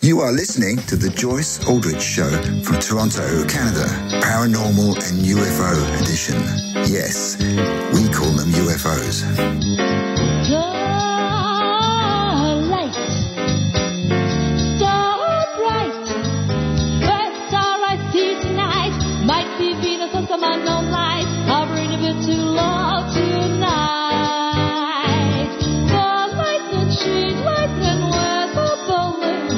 You are listening to the Joyce Aldrich Show from Toronto, Canada. Paranormal and UFO Edition. Yes, we call them UFOs. Some unknown light, hovering a bit too low tonight. The lightning sheet, lightning with a balloon,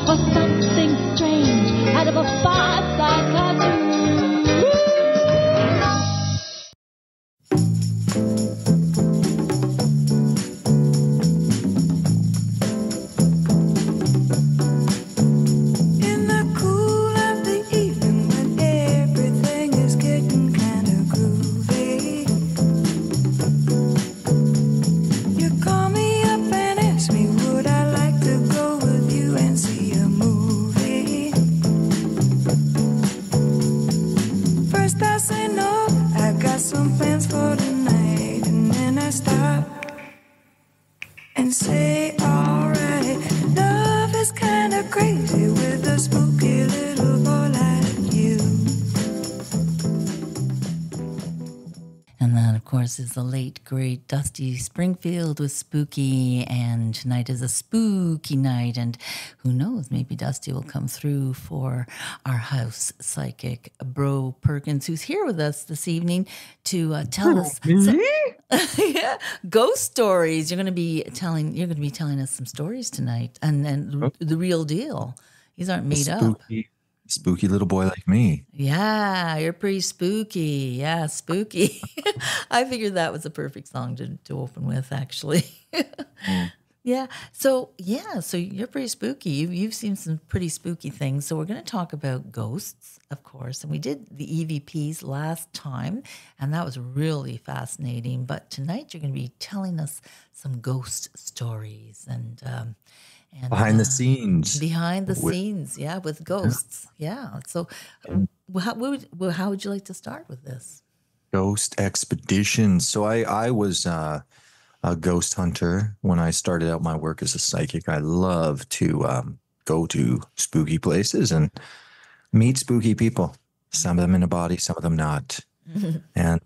or something strange out of a five-side cartoon. Is the late, great Dusty Springfield with Spooky, and tonight is a spooky night, and who knows, maybe Dusty will come through for our house psychic, Brough Perkins, who's here with us this evening to tell us ghost stories. You're going to be telling us some stories tonight, and the real deal. These aren't made up. Spooky little boy like me. Yeah, you're pretty spooky. Yeah, spooky. I figured that was a perfect song to open with, actually. Yeah. So you're pretty spooky. You've seen some pretty spooky things. So we're going to talk about ghosts, of course. And we did the EVPs last time, and that was really fascinating. But tonight you're going to be telling us some ghost stories and behind the scenes. Behind the scenes, yeah, with ghosts. Yeah. So how would you like to start with this? Ghost expeditions. So I was a ghost hunter when I started out my work as a psychic. I love to go to spooky places and meet spooky people. Some of them in a body, some of them not. And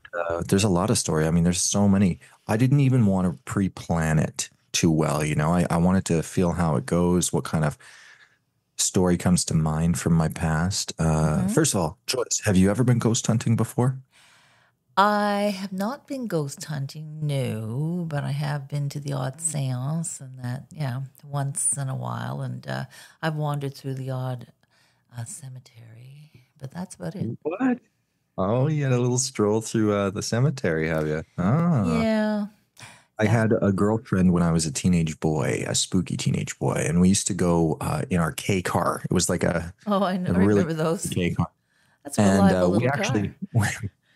there's a lot of story. I mean, there's so many. I didn't even want to pre-plan it too well, I wanted to feel how it goes, what kind of story comes to mind from my past. First of all, Joyce, have you ever been ghost hunting before? I have not been ghost hunting, no, but I have been to the odd seance, and that, once in a while, and I've wandered through the odd cemetery, but that's about it. What? Oh, you had a little stroll through the cemetery, have you? Oh. Yeah. I had a girlfriend when I was a teenage boy, a spooky teenage boy, and we used to go in our K car. It was like I remember those. K car. That's a reliable we actually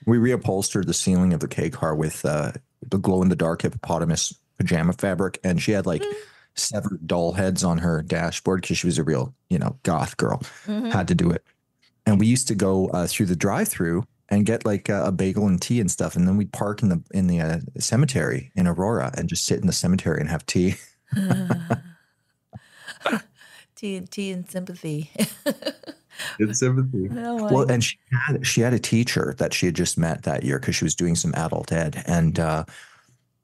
we reupholstered the ceiling of the K car with the glow in the dark hippopotamus pajama fabric, and she had like severed doll heads on her dashboard because she was a real goth girl. Had to do it, and we used to go through the drive-through and get like a bagel and tea and stuff, and then we'd park in the cemetery in Aurora and just sit in the cemetery and have tea. tea and sympathy. Good sympathy. Well, and she had a teacher that she had just met that year because she was doing some adult ed, and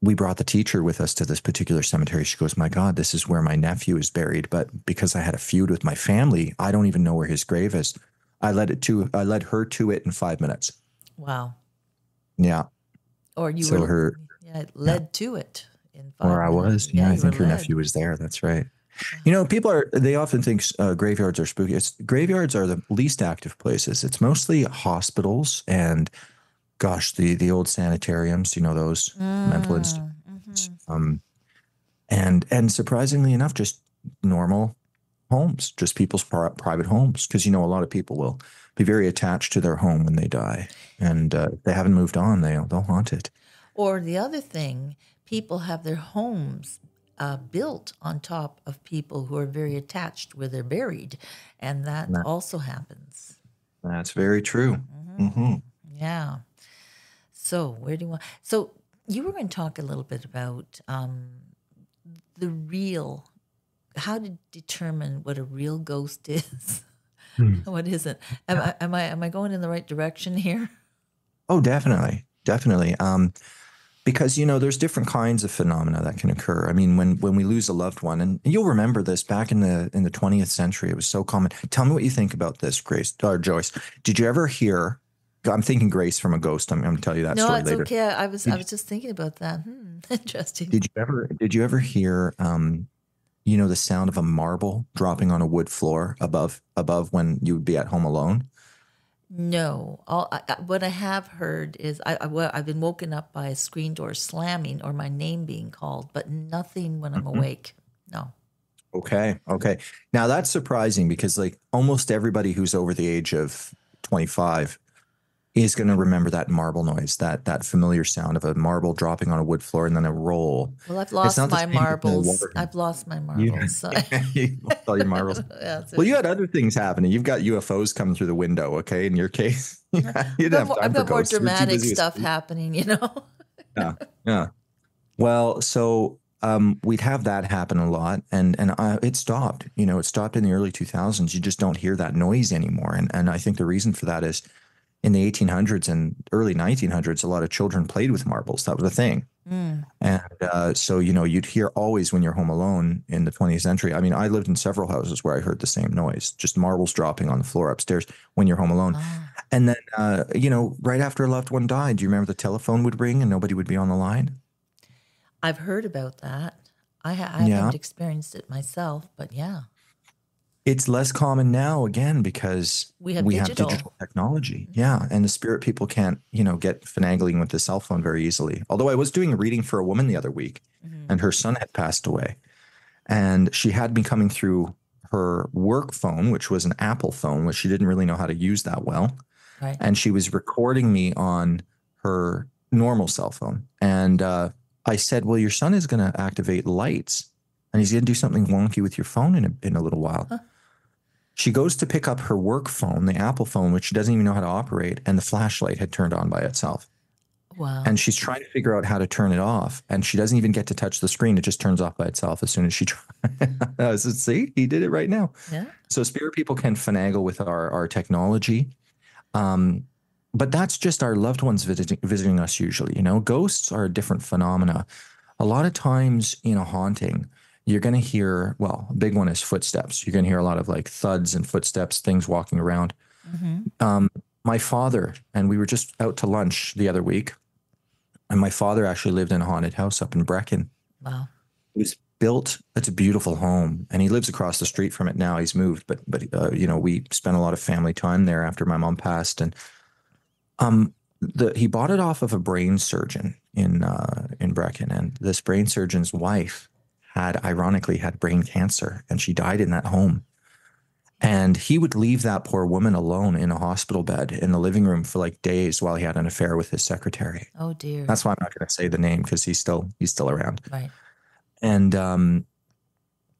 we brought the teacher with us to this particular cemetery. She goes, "My God, this is where my nephew is buried, but because I had a feud with my family, I don't even know where his grave is." I led her to it in 5 minutes. Wow. Yeah. Or you led to it in 5 minutes. Or I was. Yeah, I think her nephew was there. That's right. People they often think graveyards are spooky. Graveyards are the least active places. It's mostly hospitals and, gosh, the old sanitariums, those mental institutions. And surprisingly enough, just normal homes, just people's private homes, because a lot of people will be very attached to their home when they die, and if they haven't moved on, they'll haunt it. Or the other thing, people have their homes built on top of people who are very attached where they're buried, and that also happens. That's very true. Yeah. So you were going to talk a little bit about the real how to determine what a real ghost is. Hmm. What isn't? Am I going in the right direction here? Oh, definitely, definitely. Because there's different kinds of phenomena that can occur. I mean, when we lose a loved one, and you'll remember this back in the 20th century, it was so common. Tell me what you think about this, Grace or Joyce. Did you ever hear? I'm thinking Grace from a ghost. I'm going to tell you that No, story it's later. okay. I was just thinking about that. Interesting. Did you ever hear the sound of a marble dropping on a wood floor above when you would be at home alone? No, what I have heard is I've been woken up by a screen door slamming or my name being called, but nothing when I'm awake. No. Okay. Okay. Now that's surprising because like almost everybody who's over the age of 25 is going to remember that marble noise, that familiar sound of a marble dropping on a wood floor and then a roll. Well, I've It's lost not the my same as the marbles. water. I've lost my You, marbles. So you lost all your marbles. yeah, Well, you had other things happening. You've got UFOs coming through the window. Okay. In your case, you didn't have time I've for got more ghosts. You were too dramatic busy with stuff sleep. happening, Yeah. Yeah. Well, so we'd have that happen a lot, and it stopped. It stopped in the early 2000s. You just don't hear that noise anymore, and I think the reason for that is in the 1800s and early 1900s, a lot of children played with marbles. That was a thing, and so you'd hear always when you're home alone in the 20th century. I mean, I lived in several houses where I heard the same noise, just marbles dropping on the floor upstairs when you're home alone. And then right after a loved one died, do you remember the telephone would ring and nobody would be on the line? I've heard about that. I Yeah. haven't experienced it myself, but yeah. It's less common now again because We have have digital. digital technology. Yeah. And the spirit people can't, get finagling with the cell phone very easily. Although I was doing a reading for a woman the other week and her son had passed away. And she had me coming through her work phone, which was an Apple phone, which she didn't really know how to use that well. Right. And she was recording me on her normal cell phone. And I said, well, your son is going to activate lights and he's going to do something wonky with your phone in a little while. Huh. She goes to pick up her work phone, the Apple phone, which she doesn't even know how to operate. And the flashlight had turned on by itself. Wow. And she's trying to figure out how to turn it off. And she doesn't even get to touch the screen. It just turns off by itself as soon as she tries. I said, see, he did it right now. Yeah. So spirit people can finagle with our technology. But that's just our loved ones visiting us usually. Ghosts are a different phenomena. A lot of times in a haunting, you're going to hear, well, a big one is footsteps. You're going to hear a lot of like thuds and footsteps, things walking around. My father, and we were just out to lunch the other week, and my father actually lived in a haunted house up in Brecon. Wow. It was built, it's a beautiful home, and he lives across the street from it now. He's moved, but we spent a lot of family time there after my mom passed, and he bought it off of a brain surgeon in Brecon, and this brain surgeon's wife ironically had brain cancer, and she died in that home. And he would leave that poor woman alone in a hospital bed in the living room for like days while he had an affair with his secretary. Oh dear. That's why I'm not going to say the name because he's still around. Right. And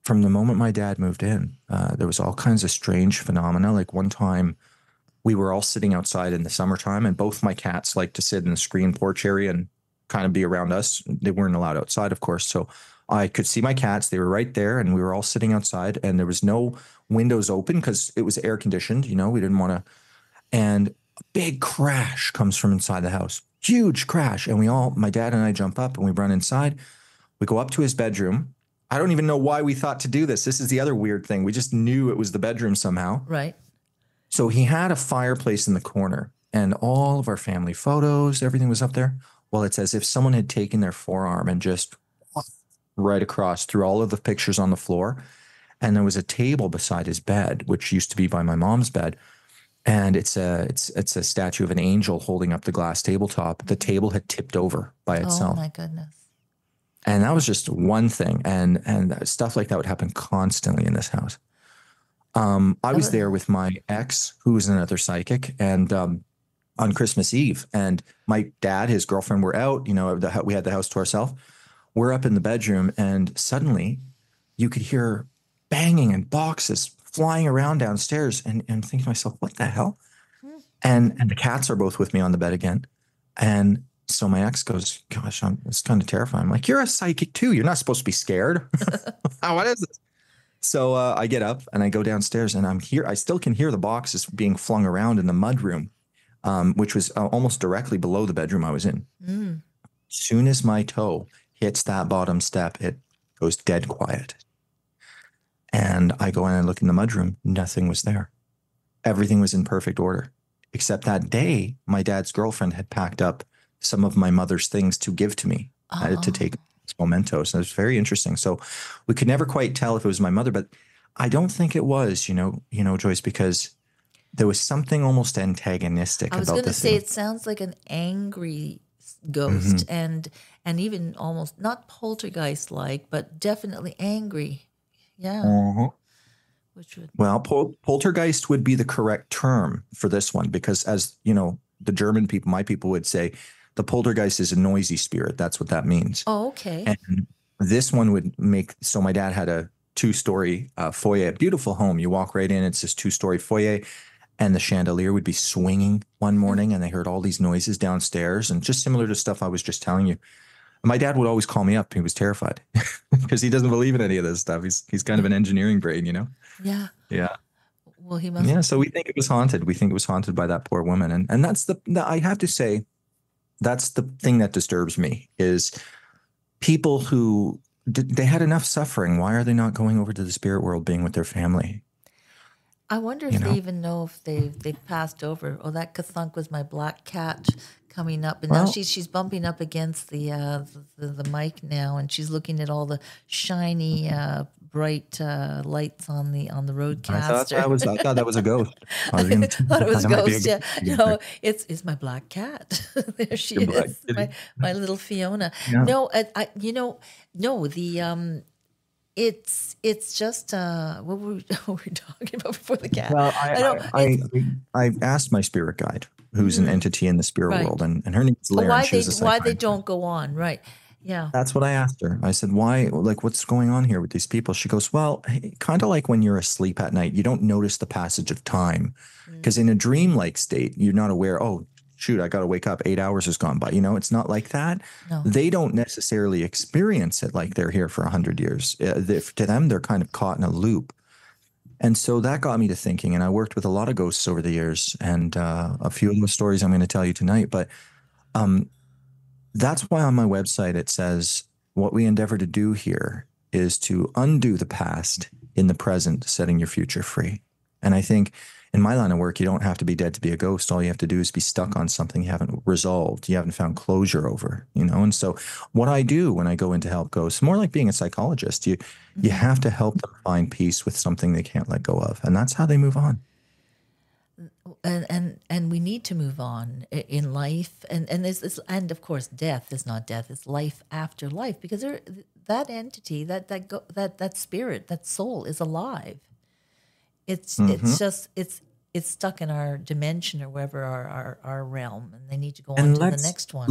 from the moment my dad moved in, there was all kinds of strange phenomena. Like one time we were all sitting outside in the summertime, and both my cats like to sit in the screen porch area and kind of be around us. They weren't allowed outside, of course. So I could see my cats. They were right there, and we were all sitting outside, and there was no windows open because it was air conditioned. We didn't want to. And a big crash comes from inside the house, huge crash. And my dad and I jump up and we run inside. We go up to his bedroom. I don't even know why we thought to do this. This is the other weird thing. We just knew it was the bedroom somehow. Right. So he had a fireplace in the corner, and all of our family photos, everything was up there. Well, it's as if someone had taken their forearm and just right across through all of the pictures on the floor. And there was a table beside his bed, which used to be by my mom's bed. And it's a statue of an angel holding up the glass tabletop. The table had tipped over by itself. Oh my goodness. And that was just one thing. And stuff like that would happen constantly in this house. I was there with my ex, who was another psychic, and on Christmas Eve. And my dad, his girlfriend were out. We had the house to ourselves. We're up in the bedroom, and suddenly you could hear banging and boxes flying around downstairs, and thinking to myself, what the hell? And the cats are both with me on the bed again. And so my ex goes, gosh, it's kind of terrifying. I'm like, you're a psychic too. You're not supposed to be scared. What is this? So I get up and I go downstairs, and I still can hear the boxes being flung around in the mudroom, which was almost directly below the bedroom I was in. Mm. Soon as my toe hits that bottom step, it goes dead quiet. And I go in and look in the mudroom. Nothing was there. Everything was in perfect order. Except that day, my dad's girlfriend had packed up some of my mother's things to give to me, to take as mementos. And it was very interesting. So we could never quite tell if it was my mother, but I don't think it was, Joyce, because there was something almost antagonistic I was about going to the say thing. it sounds like an angry ghost, and even almost not poltergeist like, but definitely angry. Yeah. Which would Well, poltergeist would be the correct term for this one, because as you know, the German people, my people would say, the poltergeist is a noisy spirit. That's what that means. Oh, okay. And this one would make, so my dad had a 2-story foyer, beautiful home. You walk right in, it's this 2-story foyer, and the chandelier would be swinging one morning, and they heard all these noises downstairs, and just similar to stuff I was just telling you. My dad would always call me up. He was terrified because he doesn't believe in any of this stuff. He's kind of an engineering brain, Yeah. Yeah. Well, he must. Yeah. So we think it was haunted. We think it was haunted by that poor woman. And that's I have to say, that's the thing that disturbs me is people who they had enough suffering. Why are they not going over to the spirit world, being with their family? I wonder if they even know if they passed over. Oh, that Kathunk was my black cat coming up, and now she's bumping up against the mic now, and she's looking at all the shiny, bright lights on the roadcaster. I thought that was a ghost. I thought it was a ghost. Yeah, it's my black cat. There she is, my little Fiona. Yeah. No, no, the It's just what were we talking about before the cat? Well, I asked my spirit guide, who's an entity in the spirit world, and her name is Blair. Why they don't go on, right? Yeah. That's what I asked her. I said, why, like, what's going on here with these people? She goes, well, kind of like when you're asleep at night, you don't notice the passage of time, because in a dreamlike state, you're not aware, oh, shoot, I got to wake up, 8 hours has gone by. It's not like that. No. They don't necessarily experience it like they're here for 100 years. To them, they're kind of caught in a loop. And so that got me to thinking, and I worked with a lot of ghosts over the years, and a few of those stories I'm going to tell you tonight. But that's why on my website it says, what we endeavor to do here is to undo the past in the present, setting your future free. And I think in my line of work, you don't have to be dead to be a ghost. All you have to do is be stuck on something you haven't resolved, you haven't found closure over, And so what I do when I go in to help ghosts, more like being a psychologist, you have to help them find peace with something they can't let go of. And that's how they move on. And we need to move on in life, and there's this, and of course death is not death, it's life after life, because that entity, that spirit, that soul is alive. It's just it's stuck in our dimension or wherever our realm, and they need to go on to the next one.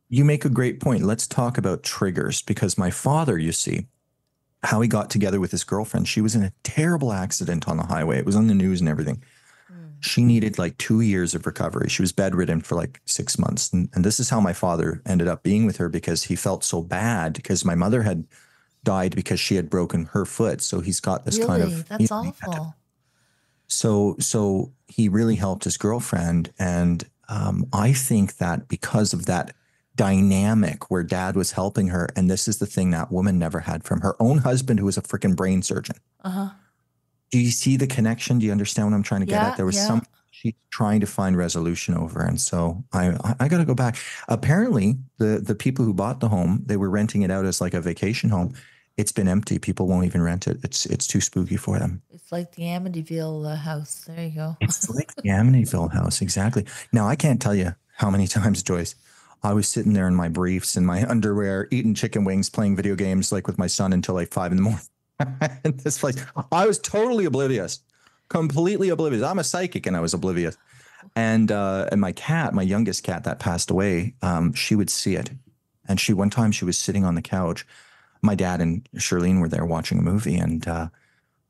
You make a great point. Let's talk about triggers, because my father, you see, how he got together with his girlfriend, she was in a terrible accident on the highway. It was on the news and everything. She needed like 2 years of recovery. She was bedridden for like 6 months. And this is how my father ended up being with her, because he felt so bad because my mother had died because she had broken her foot. So he's got this kind of... That's awful. So he really helped his girlfriend. And I think that because of that dynamic where dad was helping her, and this is the thing that woman never had from her own husband, who was a freaking brain surgeon. Uh-huh. Do you see the connection? Do you understand what I'm trying to get at? There was something she's trying to find resolution over. And so I got to go back. Apparently, the people who bought the home, they were renting it out as like a vacation home. It's been empty. People won't even rent it. It's too spooky for them. It's like the Amityville house. There you go. It's like the Amityville house. Exactly. Now, I can't tell you how many times, Joyce, I was sitting there in my briefs and my underwear, eating chicken wings, playing video games like with my son until like 5 a.m. in this place. I was totally oblivious, completely oblivious. I'm a psychic, and I was oblivious. And my cat, my youngest cat that passed away, she would see it. And one time she was sitting on the couch. My dad and Charlene were there watching a movie, and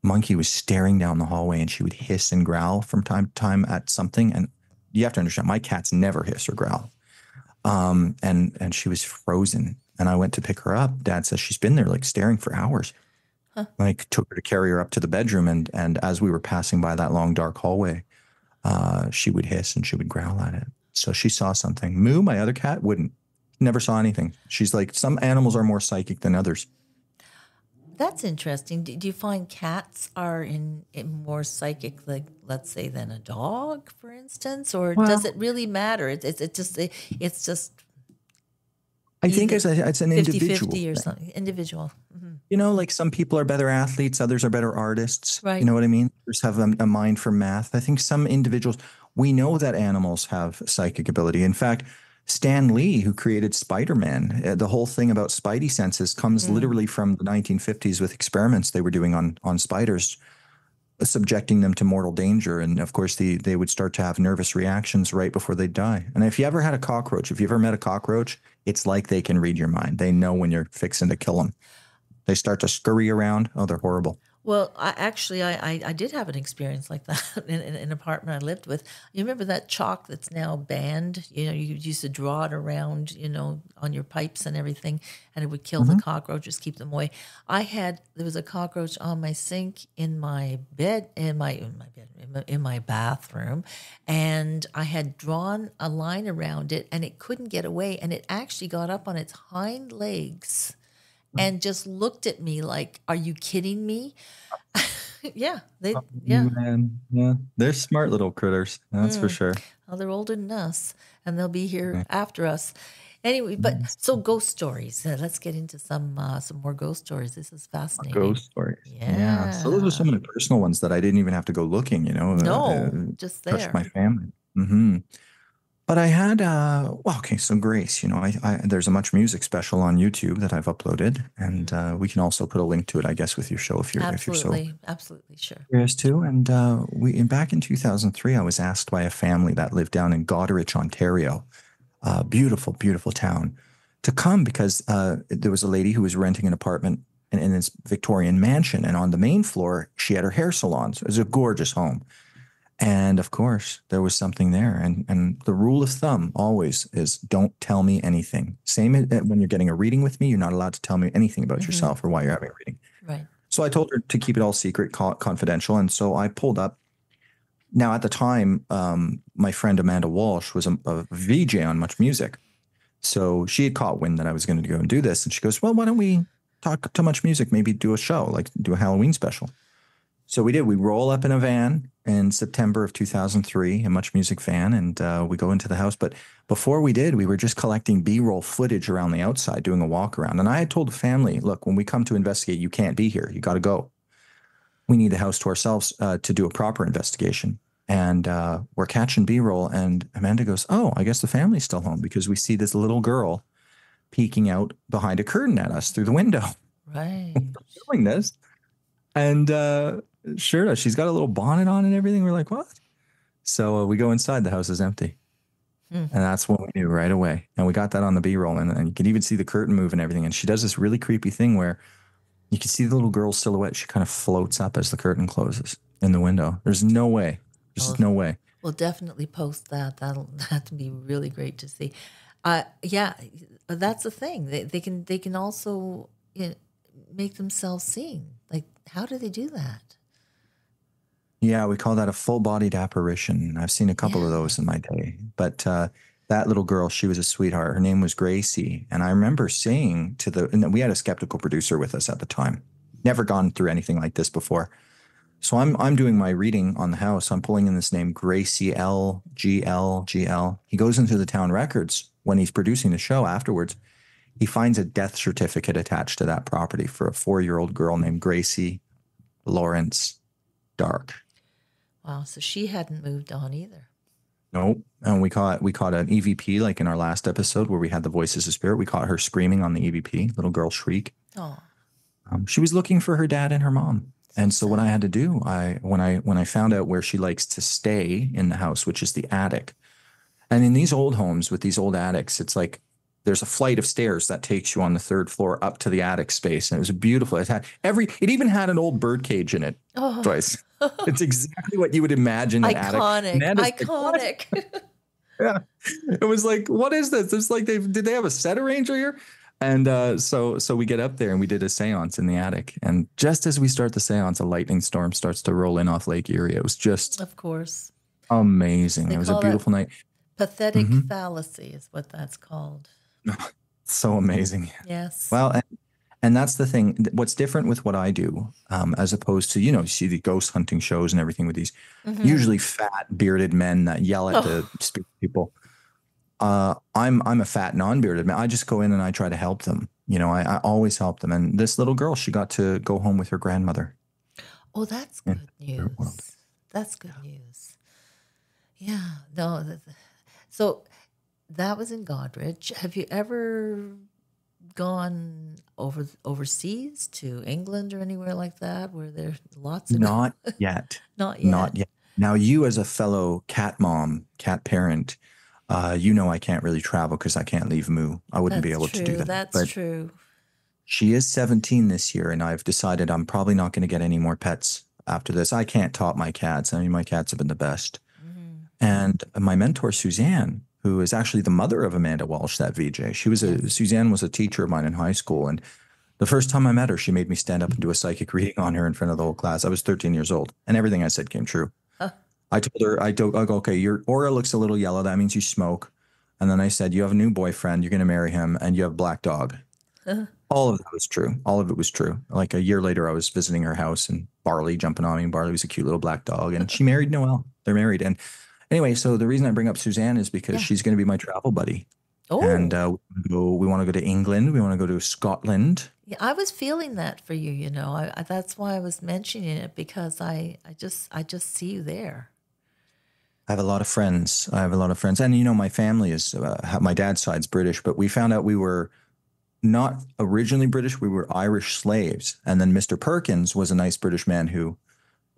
Monkey was staring down the hallway, and she would hiss and growl from time to time at something. And you have to understand, my cats never hiss or growl. And she was frozen. And I went to pick her up. Dad says she's been there like staring for hours. Like took her to carry her up to the bedroom, and as we were passing by that long dark hallway, she would hiss and she would growl at it. So she saw something. Moo, my other cat, wouldn't. Never saw anything. She's like, some animals are more psychic than others. That's interesting. Do you find cats are in more psychic, like let's say, than a dog, for instance, or does it really matter? It's just. I think it's an 50-50 individual or thing. something. Individual. You know, like some people are better athletes, others are better artists. Right. You know what I mean? Others have a mind for math. I think some individuals, we know that animals have psychic ability. In fact, Stan Lee, who created Spider-Man, the whole thing about spidey senses comes literally from the 1950s with experiments they were doing on spiders, subjecting them to mortal danger. And of course, they would start to have nervous reactions right before they die. And if you ever had a cockroach, if you ever met a cockroach, it's like they can read your mind. They know when you're fixing to kill them. They start to scurry around. Oh, they're horrible. Well, I did have an experience like that in an apartment I lived with. You remember that chalk that's now banned? You know, you used to draw it around, you know, on your pipes and everything, and it would kill the cockroaches, keep them away. There was a cockroach on my sink in my bed, in my bathroom, and I had drawn a line around it, and it couldn't get away, and it actually got up on its hind legs and just looked at me like, "Are you kidding me?" Yeah. Man, yeah, they're smart little critters. That's for sure. Well, they're older than us, and they'll be here after us. Anyway, but so ghost stories. Let's get into some more ghost stories. This is fascinating. Ghost stories. Yeah. So those are some of the personal ones that I didn't even have to go looking, you know. No, just there. Touched my family. But I had, so Grace, you know, I there's a Much Music special on YouTube that I've uploaded, and we can also put a link to it, I guess, with your show if you're so Absolutely, sure. curious too. And back in 2003, I was asked by a family that lived down in Goderich, Ontario, beautiful, beautiful town, to come because there was a lady who was renting an apartment in this Victorian mansion, and on the main floor, she had her hair salons. It was a gorgeous home. And of course, there was something there. And the rule of thumb always is don't tell me anything. Same when you're getting a reading with me, you're not allowed to tell me anything about yourself or why you're having a reading. Right. So I told her to keep it all secret, confidential. And so I pulled up. Now, at the time, my friend Amanda Walsh was a VJ on Much Music. So she had caught wind that I was going to go and do this. And she goes, well, why don't we talk to Much Music, maybe do a show, like do a Halloween special. So we did. We roll up in a van in September of 2003, a Much Music van, and we go into the house. But before we did, we were just collecting B-roll footage around the outside, doing a walk around. And I had told the family, look, when we come to investigate, you can't be here. You got to go. We need the house to ourselves to do a proper investigation. And we're catching B-roll. And Amanda goes, oh, I guess the family's still home because we see this little girl peeking out behind a curtain at us through the window. Right. Doing this. And sure enough, she's got a little bonnet on and everything. We're like, what? So we go inside. The house is empty. And that's what we knew right away. And we got that on the B-roll. And you can even see the curtain move and everything. And she does this really creepy thing where you can see the little girl's silhouette. She kind of floats up as the curtain closes in the window. There's no way. There's just no way. We'll definitely post that. That'll be really great to see. Yeah, that's the thing. They can also make themselves seen. Like, how do they do that? Yeah, we call that a full-bodied apparition. I've seen a couple of those in my day. But that little girl, she was a sweetheart. Her name was Gracie. And I remember saying and we had a skeptical producer with us at the time. Never gone through anything like this before. So I'm doing my reading on the house. I'm pulling in this name, Gracie L. GL. He goes into the town records when he's producing the show afterwards. He finds a death certificate attached to that property for a 4-year-old girl named Gracie Lawrence Dark. Wow, so she hadn't moved on either. Nope. And we caught an EVP, like in our last episode where we had the voices of spirit. We caught her screaming on the EVP, little girl shriek. Oh. She was looking for her dad and her mom. And so what I had to do, when I found out where she likes to stay in the house, which is the attic. And in these old homes with these old attics, it's like there's a flight of stairs that takes you on the 3rd floor up to the attic space. And it was beautiful. It even had an old bird cage in it. Oh. Joyce. It's exactly what you would imagine an attic. Iconic. Yeah. It was like, what is this? It's like did they have a set arranger here? And so we get up there and we did a seance in the attic. And just as we start the seance, a lightning storm starts to roll in off Lake Erie. It was just Of course. amazing. They It was a call beautiful night. Pathetic Mhm. fallacy is what that's called. So amazing. Yes. Well, and that's the thing. What's different with what I do, as opposed to, you see the ghost hunting shows and everything with these usually fat, bearded men that yell at the spirit people. I'm a fat, non-bearded man. I just go in and I try to help them. I always help them. And this little girl, she got to go home with her grandmother. Oh, that's in good the spirit world. news. That's good news. Yeah. No. So that was in Godrich. Have you ever gone overseas to England or anywhere like that where there's lots of Not yet. Not yet. Not yet. Now, you as a fellow cat mom, cat parent, I can't really travel because I can't leave Moo. I wouldn't be able to do that. That's But true. she is 17 this year, and I've decided I'm probably not going to get any more pets after this. I can't top my cats. I mean, my cats have been the best. And my mentor, Suzanne, who is actually the mother of Amanda Walsh, that VJ, Suzanne was a teacher of mine in high school. And the first time I met her, she made me stand up and do a psychic reading on her in front of the whole class. I was 13 years old, and everything I said came true. I told her, I go, okay, your aura looks a little yellow. That means you smoke. And then I said, you have a new boyfriend. You're going to marry him, and you have a black dog. All of that was true. All of it was true. Like a year later, I was visiting her house, and Barley jumping on me. Barley was a cute little black dog, and she married Noelle. They're married. And anyway, so the reason I bring up Suzanne is because she's going to be my travel buddy. Oh. And we want to go to England. We want to go to Scotland. Yeah, I was feeling that for you. That's why I was mentioning it, because I just see you there. I have a lot of friends. And, my family is, my dad's side's British, but we found out we were not originally British. We were Irish slaves. And then Mr. Perkins was a nice British man who,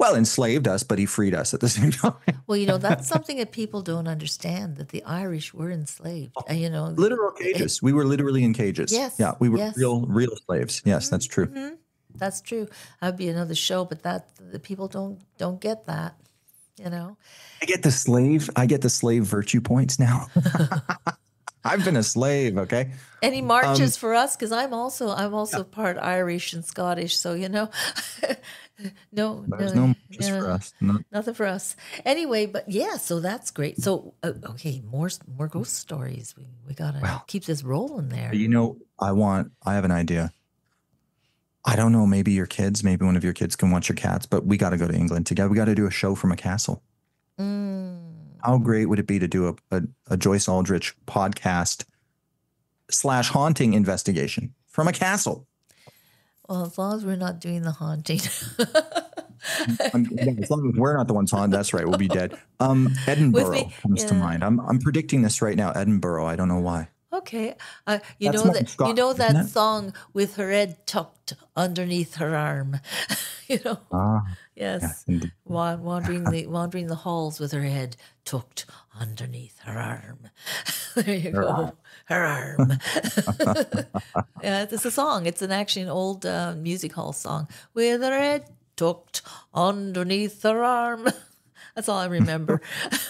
enslaved us, but he freed us at the same time. Well, that's something that people don't understand, that the Irish were enslaved. Literal cages. We were literally in cages. Yes. Yeah, we were yes. real slaves. Yes, that's true. Mm-hmm. That's true. That'd be another show, but the people don't get that. I get the slave virtue points now. I've been a slave, okay? Any marches for us? Because I'm also part Irish and Scottish, so no, There's no marches for us. No. Nothing for us. Anyway, but yeah, so that's great. So okay, more ghost stories. We gotta keep this rolling there. I have an idea. I don't know, maybe one of your kids can watch your cats, but we got to go to England together. We got to do a show from a castle. How great would it be to do a Joyce Aldrich podcast / haunting investigation from a castle? Well, as long as we're not doing the haunting. As long as we're not the ones haunted, that's right. We'll be dead. Edinburgh comes to mind. I'm predicting this right now. Edinburgh. I don't know why. Okay, you know that song with her head tucked underneath her arm, Yes, yeah, wandering the halls with her head tucked underneath her arm. There you go, her arm. Yeah, it's a song. It's actually an old music hall song with her head tucked underneath her arm. That's all I remember,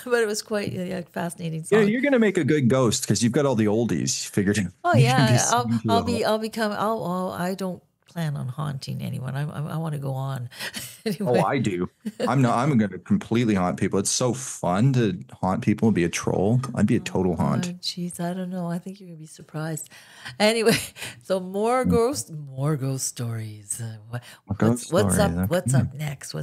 but it was quite a fascinating song. Yeah, you're gonna make a good ghost because you've got all the oldies figured out. Oh yeah, I don't plan on haunting anyone. I want to go on. Anyway. Oh, I do. I'm gonna completely haunt people. It's so fun to haunt people and be a troll. I'd be a total haunt. Jeez, I don't know. I think you're gonna be surprised. Anyway, so more ghost stories. What's up next?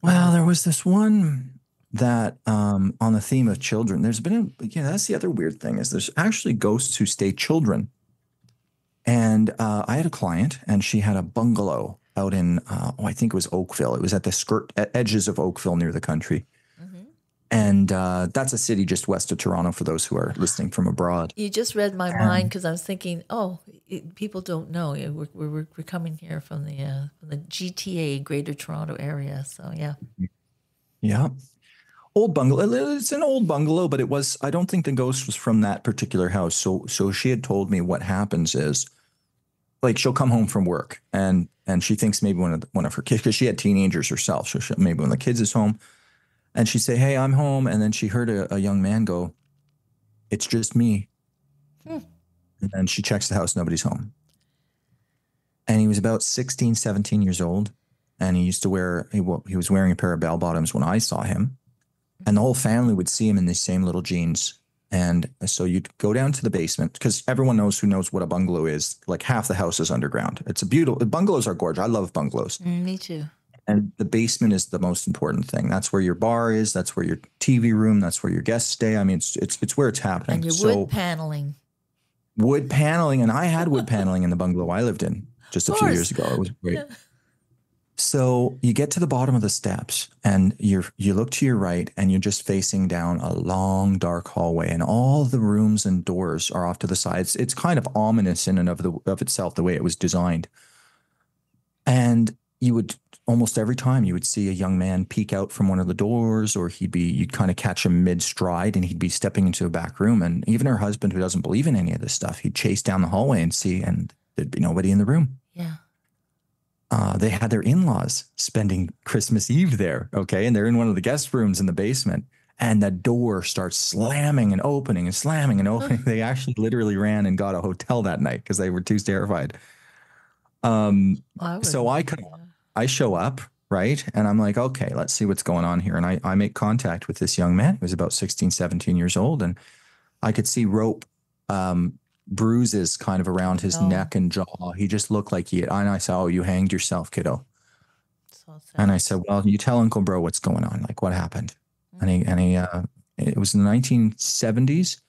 Well, there was this one that on the theme of children, there's been that's the other weird thing is there's actually ghosts who stay children. And I had a client and she had a bungalow out in, I think it was Oakville. It was at the edges of Oakville near the country. And that's a city just west of Toronto for those who are listening from abroad. You just read my mind because I was thinking, people don't know. We're coming here from the GTA, Greater Toronto area. So, yeah. Yeah. Old bungalow. It's an old bungalow, but I don't think the ghost was from that particular house. So she had told me what happens is, like, she'll come home from work and she thinks maybe one of her kids, because she had teenagers herself. So maybe one of the kids is home. And she'd say, hey, I'm home. And then she heard a young man go, it's just me. And then she checks the house, nobody's home. And he was about 16, 17 years old. And he used to wear, he was wearing a pair of bell bottoms when I saw him. And the whole family would see him in these same little jeans. And so you'd go down to the basement, because everyone knows who knows what a bungalow is. Like half the house is underground. It's a beautiful, bungalows are gorgeous. I love bungalows. Me too. And the basement is the most important thing. That's where your bar is. That's where your TV room. That's where your guests stay. I mean, it's where it's happening. And your wood paneling. Wood paneling. And I had wood paneling in the bungalow I lived in just a few years ago. It was great. So you get to the bottom of the steps and you look to your right and you're just facing down a long, dark hallway, and all the rooms and doors are off to the sides. It's kind of ominous in and of itself, the way it was designed. And you would almost every time you would see a young man peek out from one of the doors, or you'd kind of catch him mid stride and he'd be stepping into a back room. And even her husband, who doesn't believe in any of this stuff, he'd chase down the hallway and see, and there'd be nobody in the room. Yeah. They had their in-laws spending Christmas Eve there. Okay. And they're in one of the guest rooms in the basement, and the door starts slamming and opening and slamming and opening. They actually literally ran and got a hotel that night because they were too terrified. So I show up, right? And I'm like, okay, let's see what's going on here. And I make contact with this young man. He was about 16, 17 years old. And I could see rope, bruises kind of around his neck and jaw. He just looked like and I said, oh, you hanged yourself, kiddo. So sad. And I said, well, you tell Uncle Bro what's going on. Like, what happened? Mm-hmm. And he it was in the 1970s,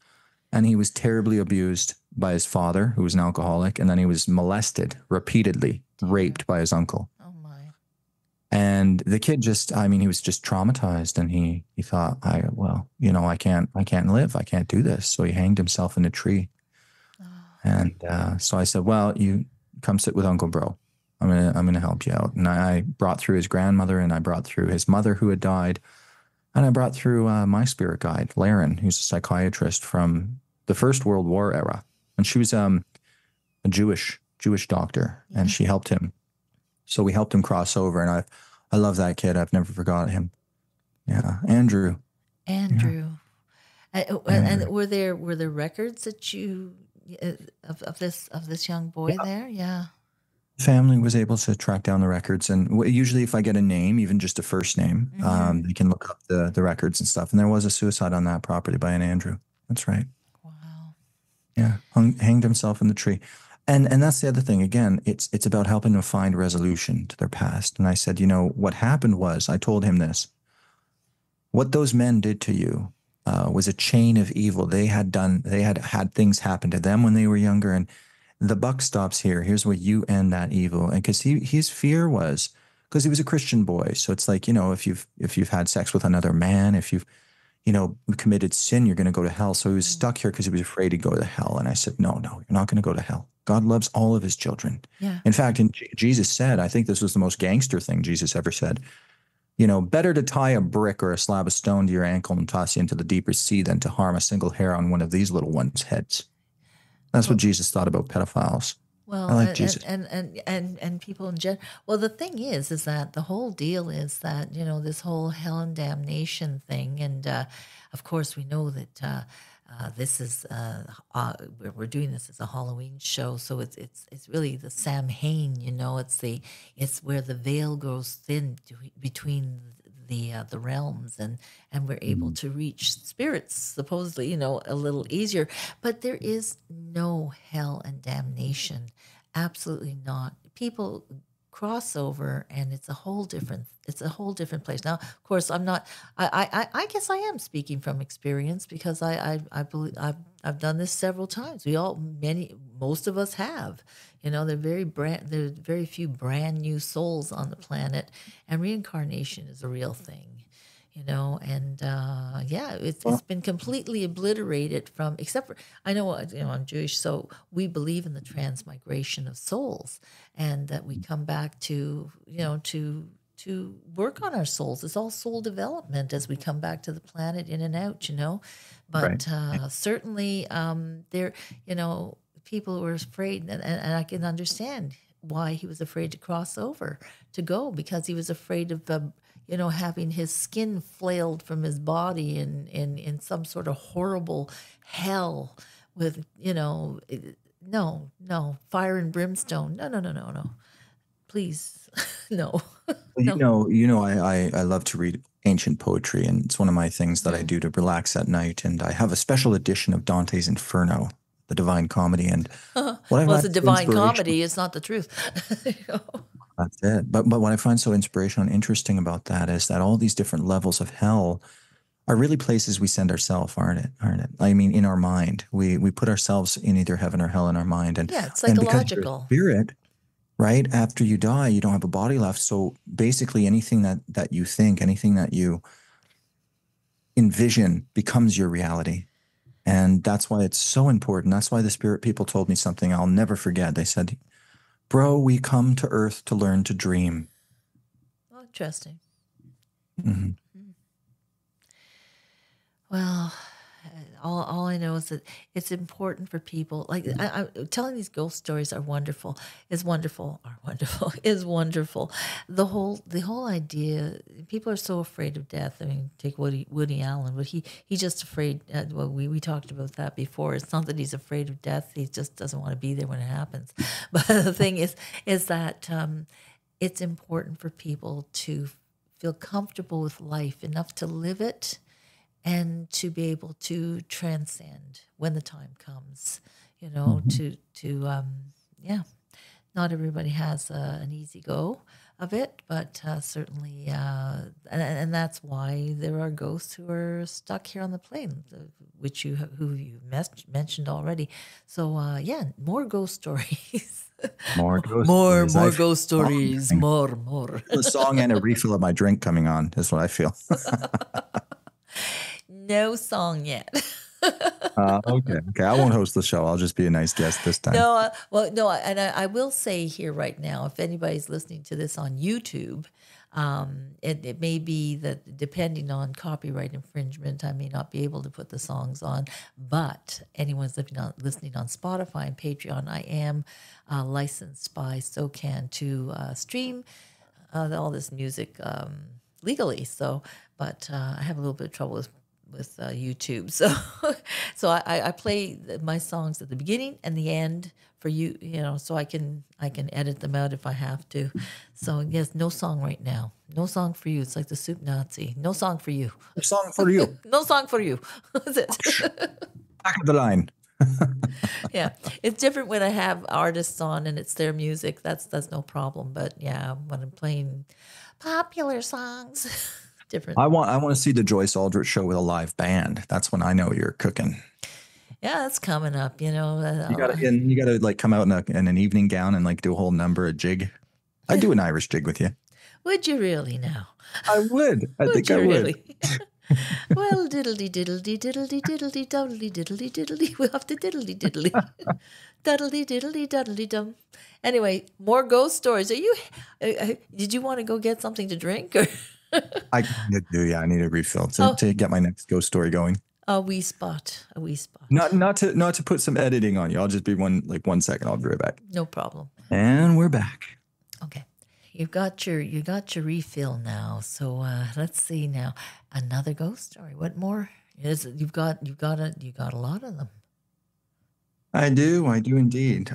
and he was terribly abused by his father, who was an alcoholic. And then he was molested repeatedly, raped by his uncle. Oh my. And the kid he was just traumatized, and he thought, I can't live. I can't do this. So he hanged himself in a tree. And so I said, well, you come sit with Uncle Bro. I'm gonna help you out. And I brought through his grandmother, and I brought through his mother who had died, and I brought through my spirit guide, Laren, who's a psychiatrist from the First World War era, and she was a Jewish doctor, and she helped him. So we helped him cross over, and I love that kid. I've never forgot him. Yeah, Andrew. Yeah. And were there records that you? Of this young boy there, yeah. Family was able to track down the records, and usually, if I get a name, even just a first name, they can look up the records and stuff. And there was a suicide on that property by an Andrew. That's right. Wow. Yeah, hanged himself in the tree, and that's the other thing. Again, it's about helping them find resolution to their past. And I said, what happened was, I told him this: what those men did to you was a chain of evil. They had things happen to them when they were younger, and the buck stops here. Here's where you end that evil. And because his fear was, because he was a Christian boy, so it's like, if you've had sex with another man, if you've committed sin, you're going to go to hell. So he was stuck here because he was afraid to go to hell. And I said, no, you're not going to go to hell. God loves all of his children. Yeah. In fact, Jesus said, I think this was the most gangster thing Jesus ever said. Better to tie a brick or a slab of stone to your ankle and toss you into the deeper sea than to harm a single hair on one of these little ones' heads. That's what Jesus thought about pedophiles. Well, I like Jesus. And people in general. Well, the thing is that the whole deal is that, this whole hell and damnation thing. And of course, we know that this is, we're doing this as a Halloween show. So it's really the Samhain, it's where the veil grows thin between the realms, and we're able to reach spirits supposedly, a little easier. But there is no hell and damnation. Absolutely not. People cross over, and it's a whole different place. Now, of course, I'm not. I guess I am speaking from experience, because I believe I've done this several times. Most of us have. There are very few brand new souls on the planet, and reincarnation is a real thing. It's been completely obliterated from, except for, I know, I'm Jewish, so we believe in the transmigration of souls, and that we come back to work on our souls. It's all soul development as we come back to the planet, in and out, but certainly there, people were afraid, and I can understand why he was afraid to cross over, to go, because he was afraid of having his skin flailed from his body in some sort of horrible hell with, no, fire and brimstone. No. Please, no. Well, I love to read ancient poetry, and it's one of my things that I do to relax at night. And I have a special edition of Dante's Inferno, the Divine Comedy. And what I Well, it's find a so divine inspirational- comedy. It's not the truth. That's it. But what I find so inspirational and interesting about that is that all these different levels of hell are really places we send ourselves, aren't it? I mean, in our mind, we put ourselves in either heaven or hell in our mind, and Yeah, it's and because you're a psychological. spirit, right? After you die, you don't have a body left. So basically, anything that you think, anything that you envision, becomes your reality, and that's why it's so important. That's why the spirit people told me something I'll never forget. They said, "Bro, we come to Earth to learn to dream." Oh, interesting. Mhm. Well, all I know is that it's important for people. Like telling these ghost stories are wonderful. Is wonderful. Are wonderful. Is wonderful. The whole idea. People are so afraid of death. I mean, take Woody Allen, but he's just afraid. Well, we talked about that before. It's not that he's afraid of death. He just doesn't want to be there when it happens. But the thing is that it's important for people to feel comfortable with life enough to live it, and to be able to transcend when the time comes, not everybody has an easy go of it, but certainly, and that's why there are ghosts who are stuck here on the plane, who you mentioned already. So more ghost stories. More ghost more stories. ghost stories. More. A song and a refill of my drink coming on is what I feel. No song yet. Okay. I won't host the show. I'll just be a nice guest this time. And I will say here right now, if anybody's listening to this on YouTube, it may be that depending on copyright infringement, I may not be able to put the songs on. But anyone's listening on Spotify and Patreon, I am licensed by SOCAN to stream all this music legally. So, but I have a little bit of trouble with YouTube. So I play my songs at the beginning and the end for you, so I can edit them out if I have to. So yes, no song right now. No song for you. It's like the Soup Nazi. No song for you. A song for you. No song for you. That's it. Back of the line. Yeah, it's different when I have artists on and it's their music. That's no problem. But yeah, when I'm playing popular songs, different. I want to see the Joyce Aldrich Show with a live band. That's when I know you're cooking. Yeah, that's coming up. You gotta like come out in an evening gown and like do a whole number, a jig. I'd do an Irish jig with you. Would you really now? I would. I think I would. Really? Well, diddly diddly diddly diddly diddly diddly diddly. We'll have to diddly diddly. Diddly diddly diddly dum. Anyway, more ghost stories. Are you? Did you want to go get something to drink? Or I do. Yeah, I need a refill to get my next ghost story going. A wee spot. Not to put some editing on you. I'll just be 1 second. I'll be right back. No problem. And we're back. Okay. You got your refill now. So let's see now. Another ghost story. What more? You've got a lot of them. I do indeed.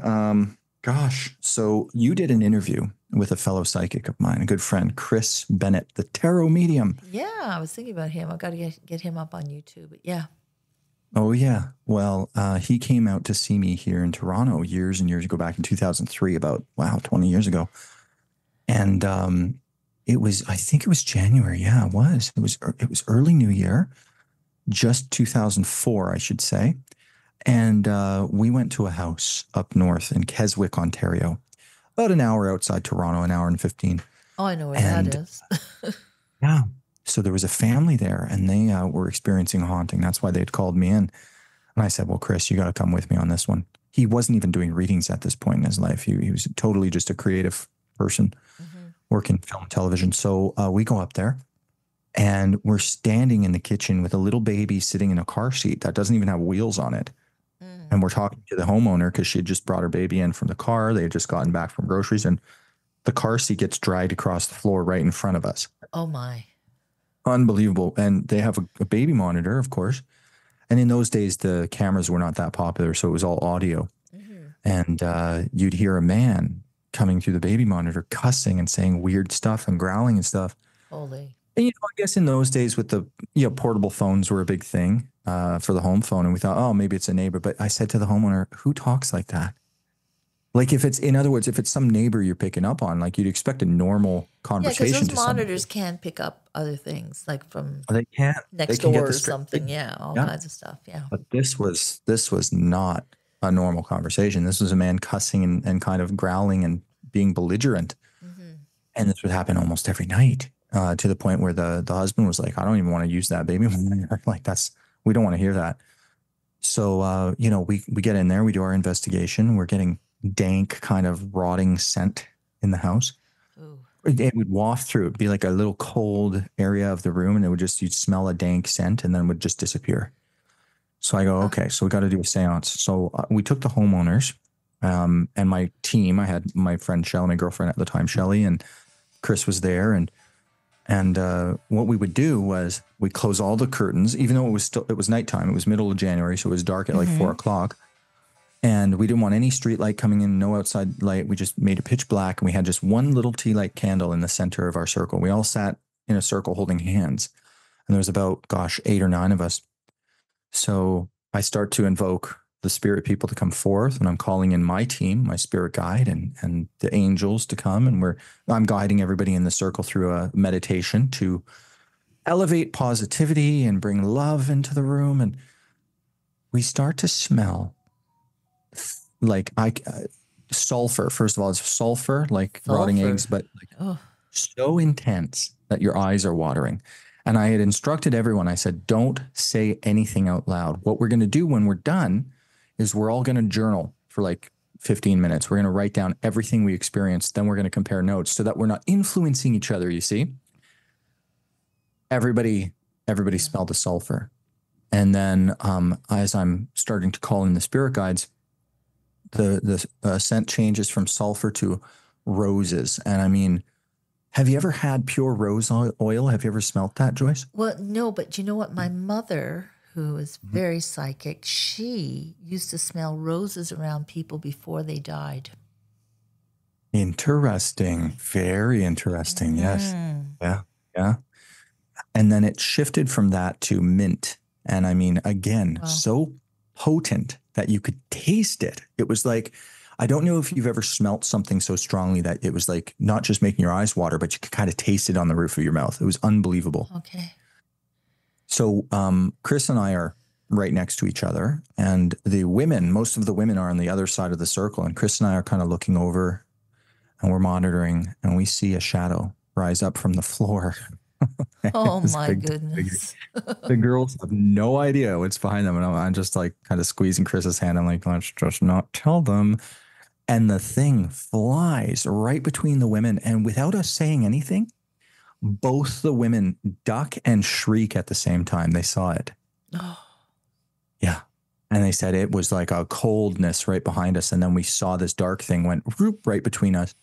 Gosh, so you did an interview with a fellow psychic of mine, a good friend, Chris Bennett, the tarot medium. Yeah, I was thinking about him. I've got to get him up on YouTube. But yeah. Oh, yeah. Well, he came out to see me here in Toronto years and years ago, back in 2003, about, 20 years ago. And I think it was January. Yeah, it was. It was early New Year, just 2004, I should say. And we went to a house up north in Keswick, Ontario, about an hour outside Toronto, an hour and 15. Oh, I know where that is. Yeah. So there was a family there and they were experiencing a haunting. That's why they had called me in. And I said, well, Chris, you got to come with me on this one. He wasn't even doing readings at this point in his life. He was totally just a creative person working film and television. So we go up there and we're standing in the kitchen with a little baby sitting in a car seat that doesn't even have wheels on it. And we're talking to the homeowner because she had just brought her baby in from the car. They had just gotten back from groceries and the car seat gets dragged across the floor right in front of us. Oh, my. Unbelievable. And they have a baby monitor, of course. And in those days, the cameras were not that popular, so it was all audio. And you'd hear a man coming through the baby monitor cussing and saying weird stuff and growling and stuff. Holy. And, I guess in those days with the, portable phones were a big thing for the home phone. And we thought, oh, maybe it's a neighbor. But I said to the homeowner, who talks like that? Like if it's, in other words, if it's some neighbor you're picking up on, like you'd expect a normal conversation. Yeah, because to those somebody. monitors can pick up other things, like from They can't. next They can door get or something. Yeah, all kinds of stuff. Yeah. But this was not a normal conversation. This was a man cussing and kind of growling and being belligerent. And this would happen almost every night to the point where the husband was like, I don't even want to use that baby monitor. Like we don't want to hear that. So, we get in there, we do our investigation. We're getting dank kind of rotting scent in the house. Ooh. It would waft through. It'd be like a little cold area of the room, and you'd smell a dank scent, and then it would just disappear. So I go, okay, so we got to do a seance. So we took the homeowners and my team. I had my friend Shelley, my girlfriend at the time, Shelley, and Chris was there. And what we would do was we close all the curtains, even though it was nighttime. It was middle of January, so it was dark at like 4 o'clock. And we didn't want any street light coming in, no outside light. We just made it pitch black, and we had just one little tea light candle in the center of our circle. We all sat in a circle holding hands, and there was about, 8 or 9 of us. So I start to invoke the spirit people to come forth, and I'm calling in my team, my spirit guide, and the angels to come, and I'm guiding everybody in the circle through a meditation to elevate positivity and bring love into the room. And we start to smell like sulfur. First of all, it's sulfur, like rotting eggs, but so intense that your eyes are watering. And I had instructed everyone, I said, don't say anything out loud. What we're going to do when we're done is we're all going to journal for like 15 minutes. We're going to write down everything we experienced. Then we're going to compare notes so that we're not influencing each other, you see. Everybody smelled the sulfur. And then as I'm starting to call in the spirit guides, the scent changes from sulfur to roses. And I mean, have you ever had pure rose oil? Have you ever smelt that, Joyce? Well, no, but you know what? My mother, who is very psychic, she used to smell roses around people before they died. Interesting. Very interesting. Yes. Yeah. Yeah. And then it shifted from that to mint. And I mean, again, so potent that you could taste it. It was like, I don't know if you've ever smelt something so strongly that it was like not just making your eyes water, but you could kind of taste it on the roof of your mouth. It was unbelievable. Okay. So Chris and I are right next to each other, and most of the women are on the other side of the circle. And Chris and I are kind of looking over, and we're monitoring, and we see a shadow rise up from the floor. Oh my goodness. The girls have no idea what's behind them. And I'm just like kind of squeezing Chris's hand. I'm like, let's just not tell them. And the thing flies right between the women. And without us saying anything, both the women duck and shriek at the same time. They saw it. Oh. Yeah. And they said it was like a coldness right behind us. And then we saw this dark thing went right between us.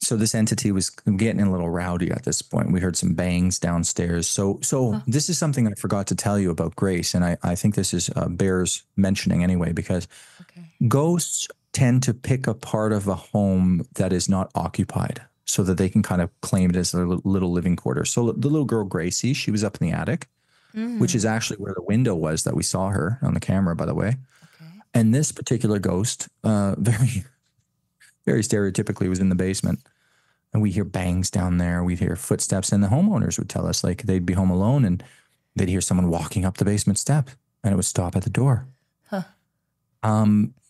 So this entity was getting a little rowdy at this point. We heard some bangs downstairs. So this is something I forgot to tell you about Grace. And I think this is bears mentioning anyway, because ghosts tend to pick a part of a home that is not occupied so that they can kind of claim it as their little living quarters. So the little girl, Gracie, she was up in the attic, which is actually where the window was that we saw her on the camera, by the way. Okay. And this particular ghost, very, very stereotypically, was in the basement. And we hear bangs down there. We'd hear footsteps. And the homeowners would tell us, like, they'd be home alone and they'd hear someone walking up the basement step, and it would stop at the door. Huh.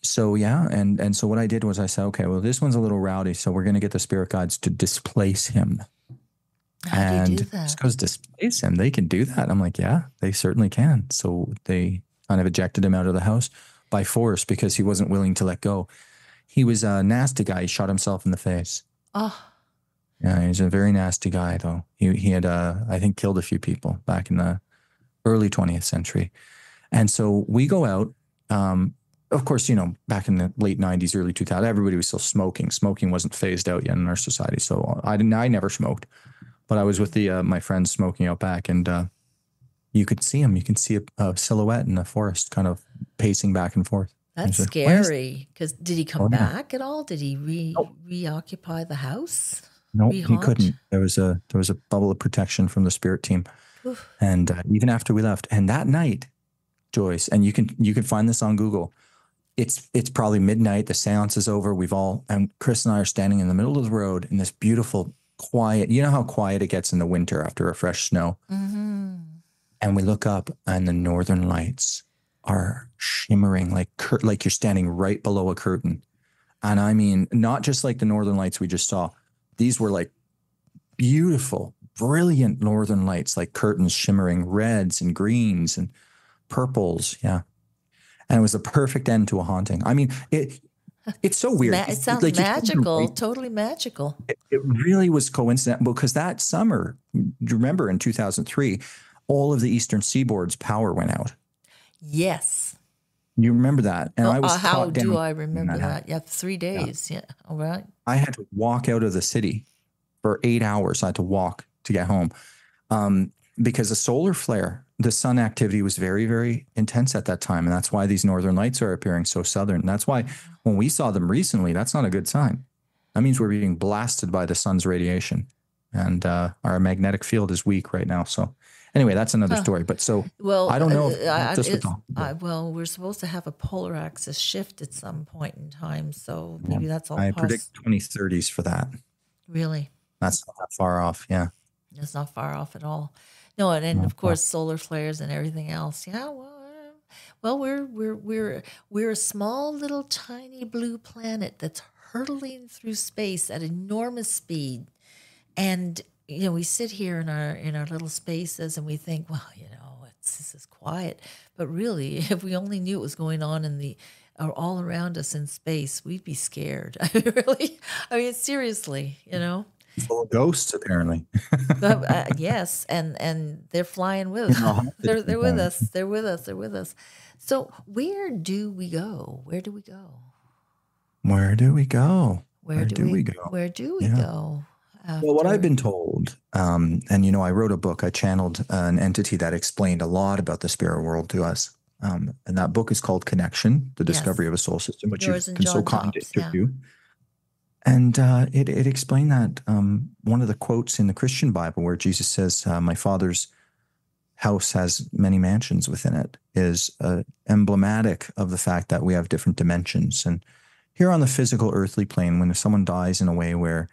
So, yeah. And so what I did was I said, okay, well, this one's a little rowdy, so we're going to get the spirit guides to displace him. How do you do that? Just goes displace him. They can do that. I'm like, yeah, they certainly can. So they kind of ejected him out of the house by force because he wasn't willing to let go. He was a nasty guy. He shot himself in the face. Oh. Yeah, he's a very nasty guy, though. He had, I think, killed a few people back in the early 20th century. And so we go out. Of course, back in the late 90s, early 2000s, everybody was still smoking. Smoking wasn't phased out yet in our society. So I never smoked. But I was with my friends smoking out back. And, you could see him. You can see a silhouette in the forest kind of pacing back and forth. That's Like, scary. Because did he come Oh, yeah. back at all? Did he reoccupy the house? No, he Rehaunt? couldn't. There was a bubble of protection from the spirit team. Oof. And even after we left, and that night, Joyce, and you can find this on Google. It's probably midnight. The seance is over. And Chris and I are standing in the middle of the road in this beautiful, quiet. You know how quiet it gets in the winter after a fresh snow. Mm-hmm. And we look up, and the northern lights are shimmering like you're standing right below a curtain. And I mean, not just like the northern lights we just saw. These were like beautiful, brilliant northern lights, like curtains shimmering reds and greens and purples. Yeah. And it was the perfect end to a haunting. I mean, it's so weird. It sounds like magical, totally magical. It really was coincidental because that summer, you remember in 2003, all of the Eastern Seaboard's power went out. Yes. You remember that? And I was how caught down do I remember in that? Yeah, 3 days. Yeah. All right. I had to walk out of the city for 8 hours. I had to walk to get home because the solar flare, the sun activity was very, very intense at that time. And that's why these northern lights are appearing so southern. And that's why when we saw them recently, that's not a good sign. That means we're being blasted by the sun's radiation. And our magnetic field is weak right now. So anyway, that's another story. But so I don't know. Well, we're supposed to have a polar axis shift at some point in time. So maybe that's all. I predict 2030s for that. Really? That's not that far off. Yeah. It's not far off at all. No, and of course solar flares and everything else. Yeah, well, we're a small little tiny blue planet that's hurtling through space at enormous speed, and we sit here in our little spaces and we think, well, this is quiet, but really, if we only knew what was going on all around us in space, we'd be scared. I mean, seriously, Full of ghosts, apparently. Yes, and they're flying with us. They're with us. They're with us. They're with us. So where do we go? Where do we go? Where do we go? Where do we go? Where do we go? Well, what I've been told, and I wrote a book. I channeled an entity that explained a lot about the spirit world to us. And that book is called Connection: The Discovery of a Soul System, which you've been so kind to do. And it explained that one of the quotes in the Christian Bible where Jesus says, my Father's house has many mansions within it, is emblematic of the fact that we have different dimensions. And here on the physical earthly plane, when someone dies in a way where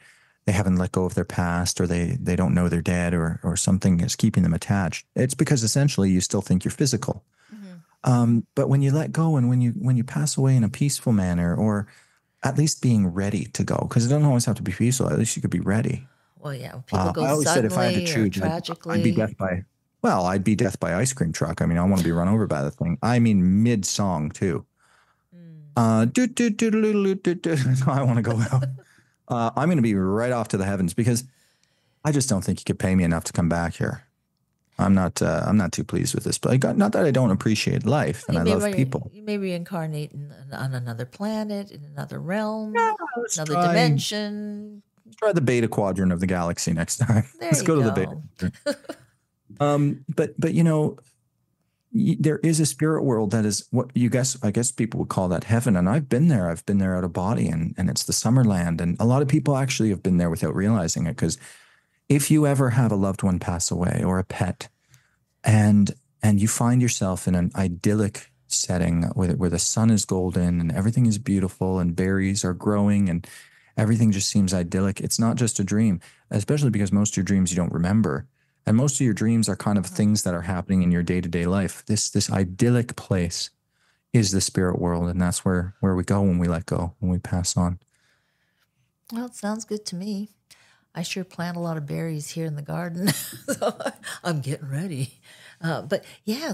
they haven't let go of their past, or they don't know they're dead, or something is keeping them attached, it's because essentially you still think you're physical. Mm-hmm. But when you let go and when you pass away in a peaceful manner, or at least being ready to go, because it doesn't always have to be peaceful. At least you could be ready. Well, yeah. People go I always said if I had to suddenly or choose, tragically. I'd be death by ice cream truck. I mean, I want to be run over by the thing. I mean, mid song too. I want to go out. I'm going to be right off to the heavens because I just don't think you could pay me enough to come back here. I'm not too pleased with this, but not that I don't appreciate life and I love people. You may reincarnate on another planet, in another realm, another dimension. Let's try the beta quadrant of the galaxy next time. Let's go to the beta quadrant. But there is a spirit world that is what I guess people would call that heaven. And I've been there. I've been there out of body, and it's the Summerland. And a lot of people actually have been there without realizing it, because if you ever have a loved one pass away or a pet, and you find yourself in an idyllic setting where the sun is golden and everything is beautiful and berries are growing and everything just seems idyllic, it's not just a dream, especially because most of your dreams you don't remember. And most of your dreams are kind of things that are happening in your day-to-day life. This idyllic place is the spirit world, and that's where we go when we let go, when we pass on. Well, it sounds good to me. I sure plant a lot of berries here in the garden, so I'm getting ready. But yeah,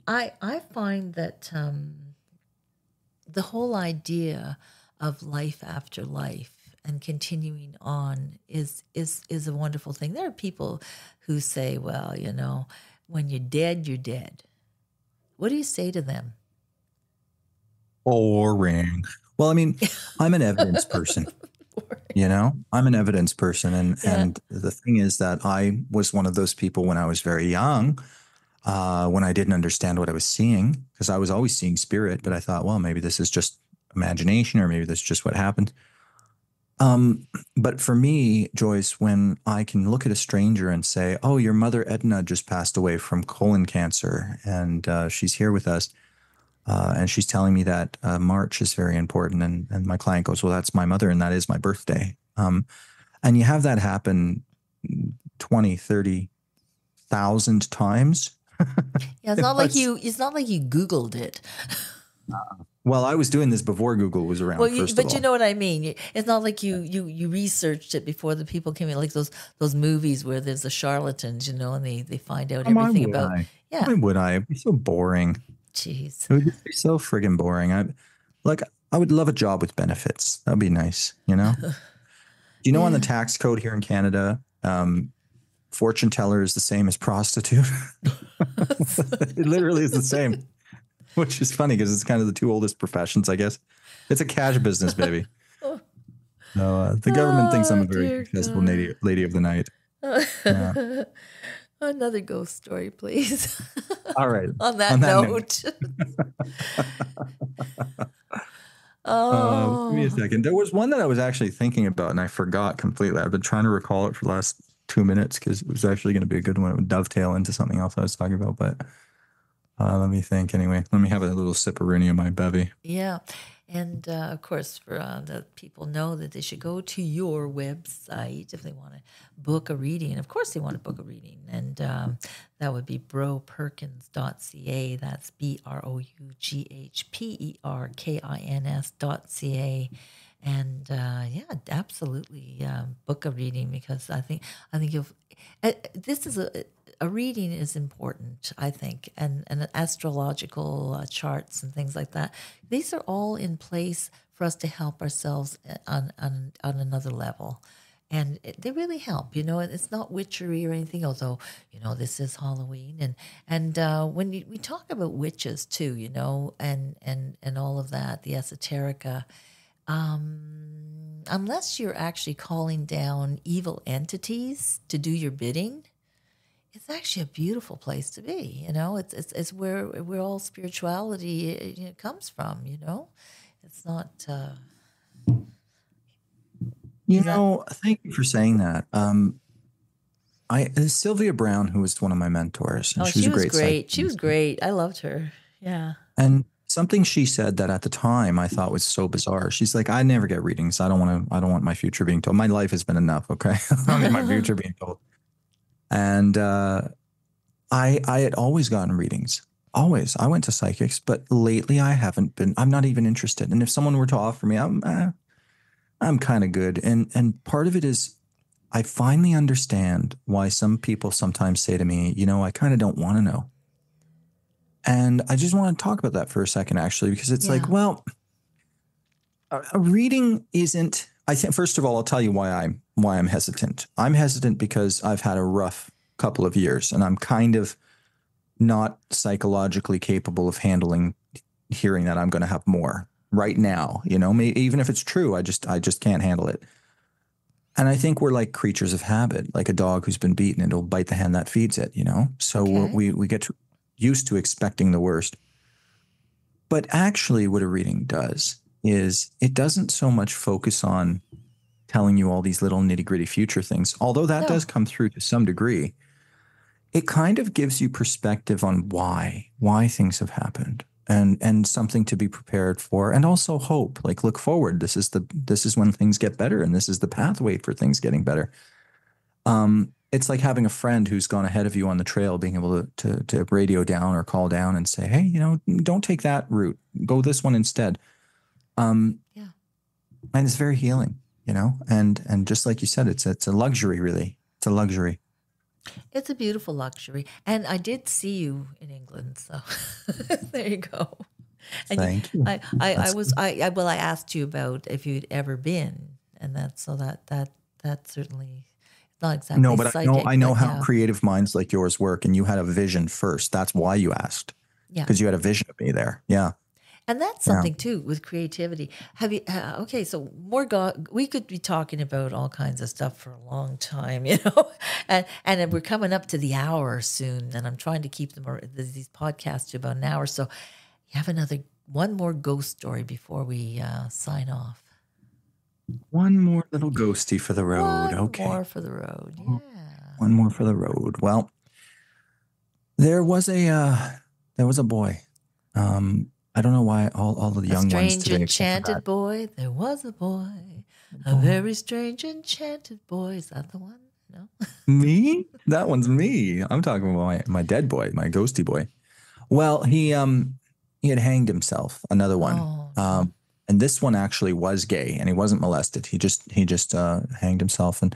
I find that the whole idea of life after life and continuing on is a wonderful thing. There are people who say, well, when you're dead, you're dead. What do you say to them? Boring. Well, I mean, I'm an evidence person. I'm an evidence person. And the thing is that I was one of those people when I was very young when I didn't understand what I was seeing, because I was always seeing spirit, but I thought, well, maybe this is just imagination, or maybe this is just what happened. But for me, Joyce, when I can look at a stranger and say, oh, your mother Edna just passed away from colon cancer, and she's here with us, and she's telling me that March is very important, and my client goes, well, that's my mother, and that is my birthday. And you have that happen 20, 30,000 times. Yeah, it's not like you Googled it. Well, I was doing this before Google was around. Well, first but of all. you know what I mean. It's not like you researched it before the people came in, like those movies where there's the charlatans, you know, and they find out everything about. Yeah, why would I? It'd be so boring. Jeez, it would just be so friggin' boring. I would love a job with benefits. That'd be nice, you know. Do you know on the tax code here in Canada, fortune teller is the same as prostitute? It literally is the same. Which is funny because it's kind of the two oldest professions, I guess. It's a cash business, baby. So the government thinks I'm a very successful lady of the night. Yeah. Another ghost story, please. All right. On that note. Give me a second. There was one that I was actually thinking about and I forgot completely. I've been trying to recall it for the last 2 minutes because it was actually going to be a good one. It would dovetail into something else I was talking about, but let me think anyway. Let me have a little sip of Rooney in my bevy. Yeah. And of course, for the people know that they should go to your website if they want to book a reading. Of course, they want to book a reading. And that would be broughperkins.ca. That's BROUGHPERKINS.ca. And yeah, absolutely book a reading because I think you'll. This is a reading is important, I think, and astrological charts and things like that. These are all in place for us to help ourselves on another level. And they really help, you know, it's not witchery or anything, although, you know, this is Halloween. And when we talk about witches too, you know, and all of that, the esoterica, unless you're actually calling down evil entities to do your bidding, it's actually a beautiful place to be. You know, it's where all spirituality comes from. You know, it's not. Thank you for saying that. Sylvia Brown, who was one of my mentors, and she was great. She was great. I loved her. Yeah. And something she said that at the time I thought was so bizarre. She's like, I never get readings. I don't want my future being told. My life has been enough. Okay. I don't need my future being told. And I had always gotten readings. Always. I went to psychics, but lately I'm not even interested. And if someone were to offer me, I'm kind of good. And part of it is I finally understand why some people sometimes say to me, you know, I kind of don't want to know. And I just want to talk about that for a second, actually, because it's like, well, a reading isn't. I think, first of all, I'll tell you why I'm hesitant. I'm hesitant because I've had a rough couple of years, and I'm kind of not psychologically capable of hearing that I'm going to have more right now. You know, even if it's true, I just can't handle it. And I think we're like creatures of habit, like a dog who's been beaten, and it'll bite the hand that feeds it. You know, so we get used to expecting the worst. But actually, what a reading does is it doesn't so much focus on telling you all these little nitty-gritty future things, although that does come through to some degree. It kind of gives you perspective on why things have happened and something to be prepared for, and also hope. Like, look forward. This is when things get better, and this is the pathway for things getting better. It's like having a friend who's gone ahead of you on the trail, being able to radio down or call down and say, hey, you know, don't take that route. Go this one instead. And it's very healing, you know, and just like you said, it's a luxury, really. It's a luxury. It's a beautiful luxury. And I did see you in England, so there you go. And Thank you. I asked you about if you'd ever been, and that certainly not exactly. No, but psychic, I know how creative minds like yours work, and you had a vision first. That's why you asked. Yeah. Because you had a vision of me there. Yeah. And that's something too with creativity. Have you? Okay, so we could be talking about all kinds of stuff for a long time, and then we're coming up to the hour soon, and I'm trying to keep these podcasts to about an hour. So you have one more ghost story before we sign off. One more little ghosty for the road. Okay. One more for the road. Yeah. One more for the road. Well, there was a boy. I don't know why all of the young ones today. Strange enchanted boy. There was a boy, a very strange enchanted boy. Is that the one? No. Me? That one's me. I'm talking about my dead boy, my ghosty boy. Well, he had hanged himself. Another one. And this one actually was gay, and he wasn't molested. He just hanged himself, and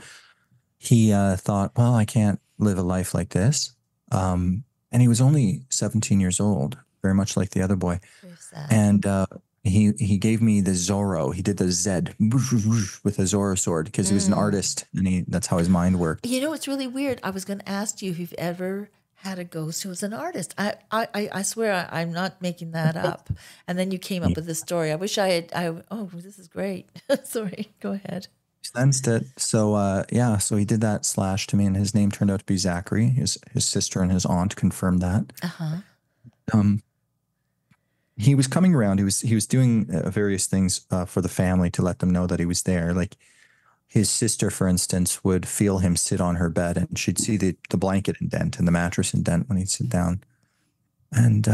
he thought, well, I can't live a life like this. And he was only 17 years old, very much like the other boy. And he gave me the Zorro. He did the Z with a Zorro sword because he was an artist, and that's how his mind worked. It's really weird. I was going to ask you if you've ever had a ghost who was an artist. I swear I'm not making that up. And then you came up with this story. I wish I had. Oh, this is great. Sorry, go ahead. Sensed it. So so he did that slash to me, and his name turned out to be Zachary. His sister and his aunt confirmed that. He was coming around. He was doing various things for the family to let them know that he was there. Like his sister, for instance, would feel him sit on her bed, and she'd see the blanket indent and the mattress indent when he'd sit down. And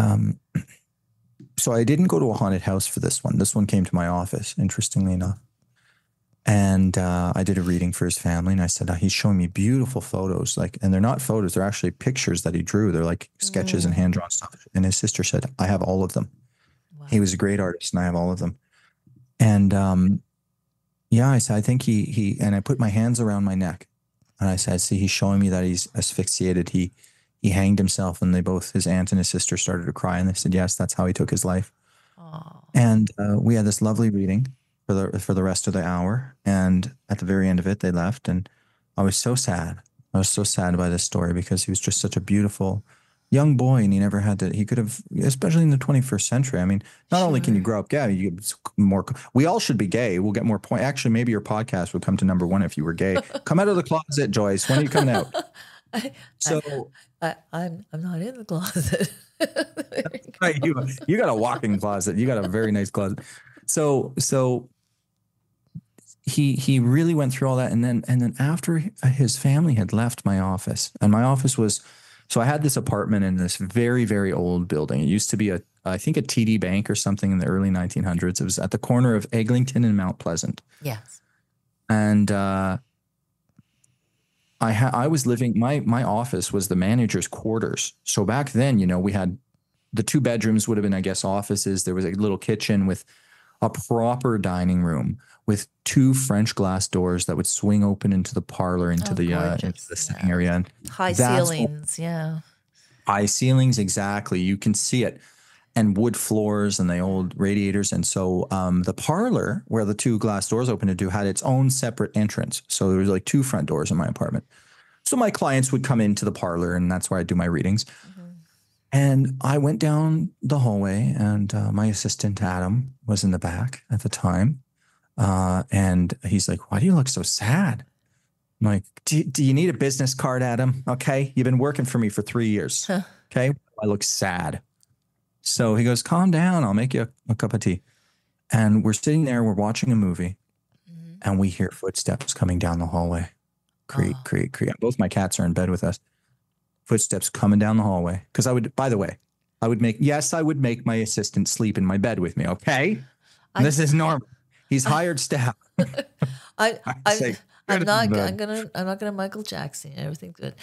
so I didn't go to a haunted house for this one. This one came to my office, interestingly enough. And I did a reading for his family, and I said, he's showing me beautiful photos, and they're not photos, they're actually pictures that he drew. They're like sketches and hand-drawn stuff. And his sister said, I have all of them. Wow. He was a great artist, and I have all of them. And I said, I think and I put my hands around my neck, and I said, see, he's showing me that he's asphyxiated. He hanged himself, and his aunt and his sister started to cry, and they said, yes, that's how he took his life. Aww. And we had this lovely reading for the rest of the hour, and at the very end of it, they left, and I was so sad. I was so sad by this story because he was just such a beautiful young boy, and he never had to. He could have, especially in the 21st century. I mean, not only can you grow up gay, you get more. We all should be gay. We'll get more point. Actually, maybe your podcast would come to number one if you were gay. Come out of the closet, Joyce. When are you coming out? I'm not in the closet. Right, you got a walk-in closet. You got a very nice closet. So he really went through all that, and then after his family had left my office, and my office was, so I had this apartment in this very, very old building. It used to be I think a TD Bank or something in the early 1900s. It was at the corner of Eglinton and Mount Pleasant. Yes. And I was living, my office was the manager's quarters. So back then, we had the 2 bedrooms would have been, I guess, offices. There was a little kitchen with a proper dining room with 2 French glass doors that would swing open into the parlor, into the sitting area. And high ceilings, high ceilings, exactly. You can see it. And wood floors and the old radiators. And so the parlor where the 2 glass doors opened into had its own separate entrance. So there was like 2 front doors in my apartment. So my clients would come into the parlor, and that's where I do my readings. Mm-hmm. And I went down the hallway, and my assistant, Adam, was in the back at the time. And he's like, why do you look so sad? I'm like, do you need a business card, Adam? Okay. You've been working for me for 3 years. Huh. Okay. I look sad. So he goes, calm down. I'll make you a cup of tea. And we're sitting there, we're watching a movie, and we hear footsteps coming down the hallway. Creak, creak, creak. Both my cats are in bed with us. Footsteps coming down the hallway. Because I would make my assistant sleep in my bed with me. Okay. This is normal. He's hired staff. I'm not gonna Michael Jackson. Everything's good.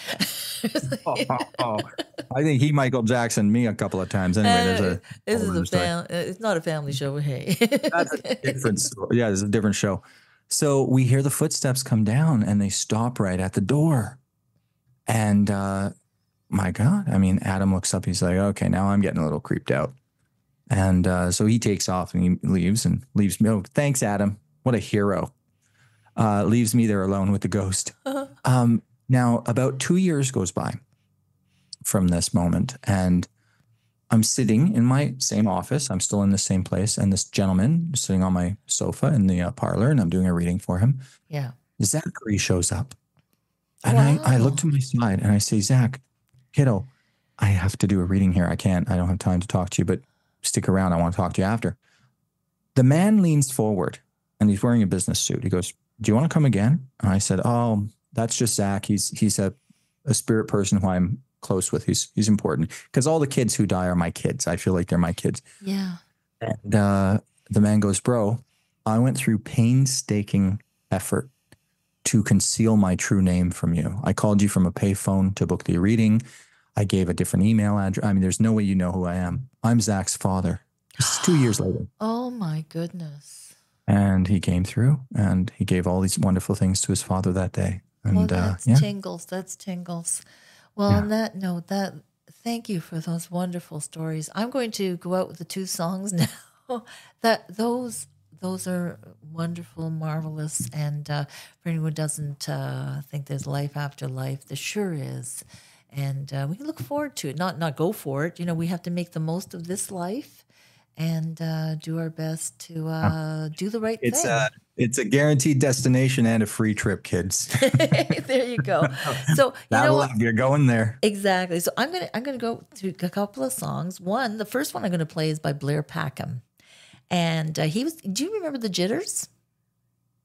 I think he Michael Jackson me a couple of times. Anyway, it's not a family show. Hey, that's a different story. Yeah, it's a different show. So we hear the footsteps come down, and they stop right at the door. And my God, Adam looks up. He's like, "Okay, now I'm getting a little creeped out." And so he takes off and he leaves me. Oh, thanks, Adam. What a hero. Leaves me there alone with the ghost. Now, about 2 years goes by from this moment, and I'm sitting in my same office. I'm still in the same place. And this gentleman is sitting on my sofa in the parlor, and I'm doing a reading for him. Yeah. Zachary shows up. And I look to my side and I say, Zach, kiddo, I have to do a reading here. I don't have time to talk to you, but stick around. I want to talk to you after. The man leans forward and he's wearing a business suit. He goes, do you want to come again? And I said, oh, that's just Zach. He's a spirit person who I'm close with. He's important because all the kids who die are my kids. I feel like they're my kids. Yeah. And the man goes, bro, I went through painstaking effort to conceal my true name from you. I called you from a payphone to book the reading. I gave a different email address. I mean, there's no way you know who I am. I'm Zach's father. This is 2 years later. Oh my goodness. And he came through and he gave all these wonderful things to his father that day. And well, that's tingles. That's tingles. Well, on that note, thank you for those wonderful stories. I'm going to go out with the 2 songs now. Those are wonderful, marvelous, and for anyone who doesn't think there's life after life, there sure is, and we can look forward to it. Not go for it. We have to make the most of this life and do our best to do the right thing. It's a guaranteed destination and a free trip, kids. There you go. So you're going there. Exactly. So I'm gonna go through a couple of songs. The first one I'm gonna play is by Blair Packham. And do you remember the Jitters?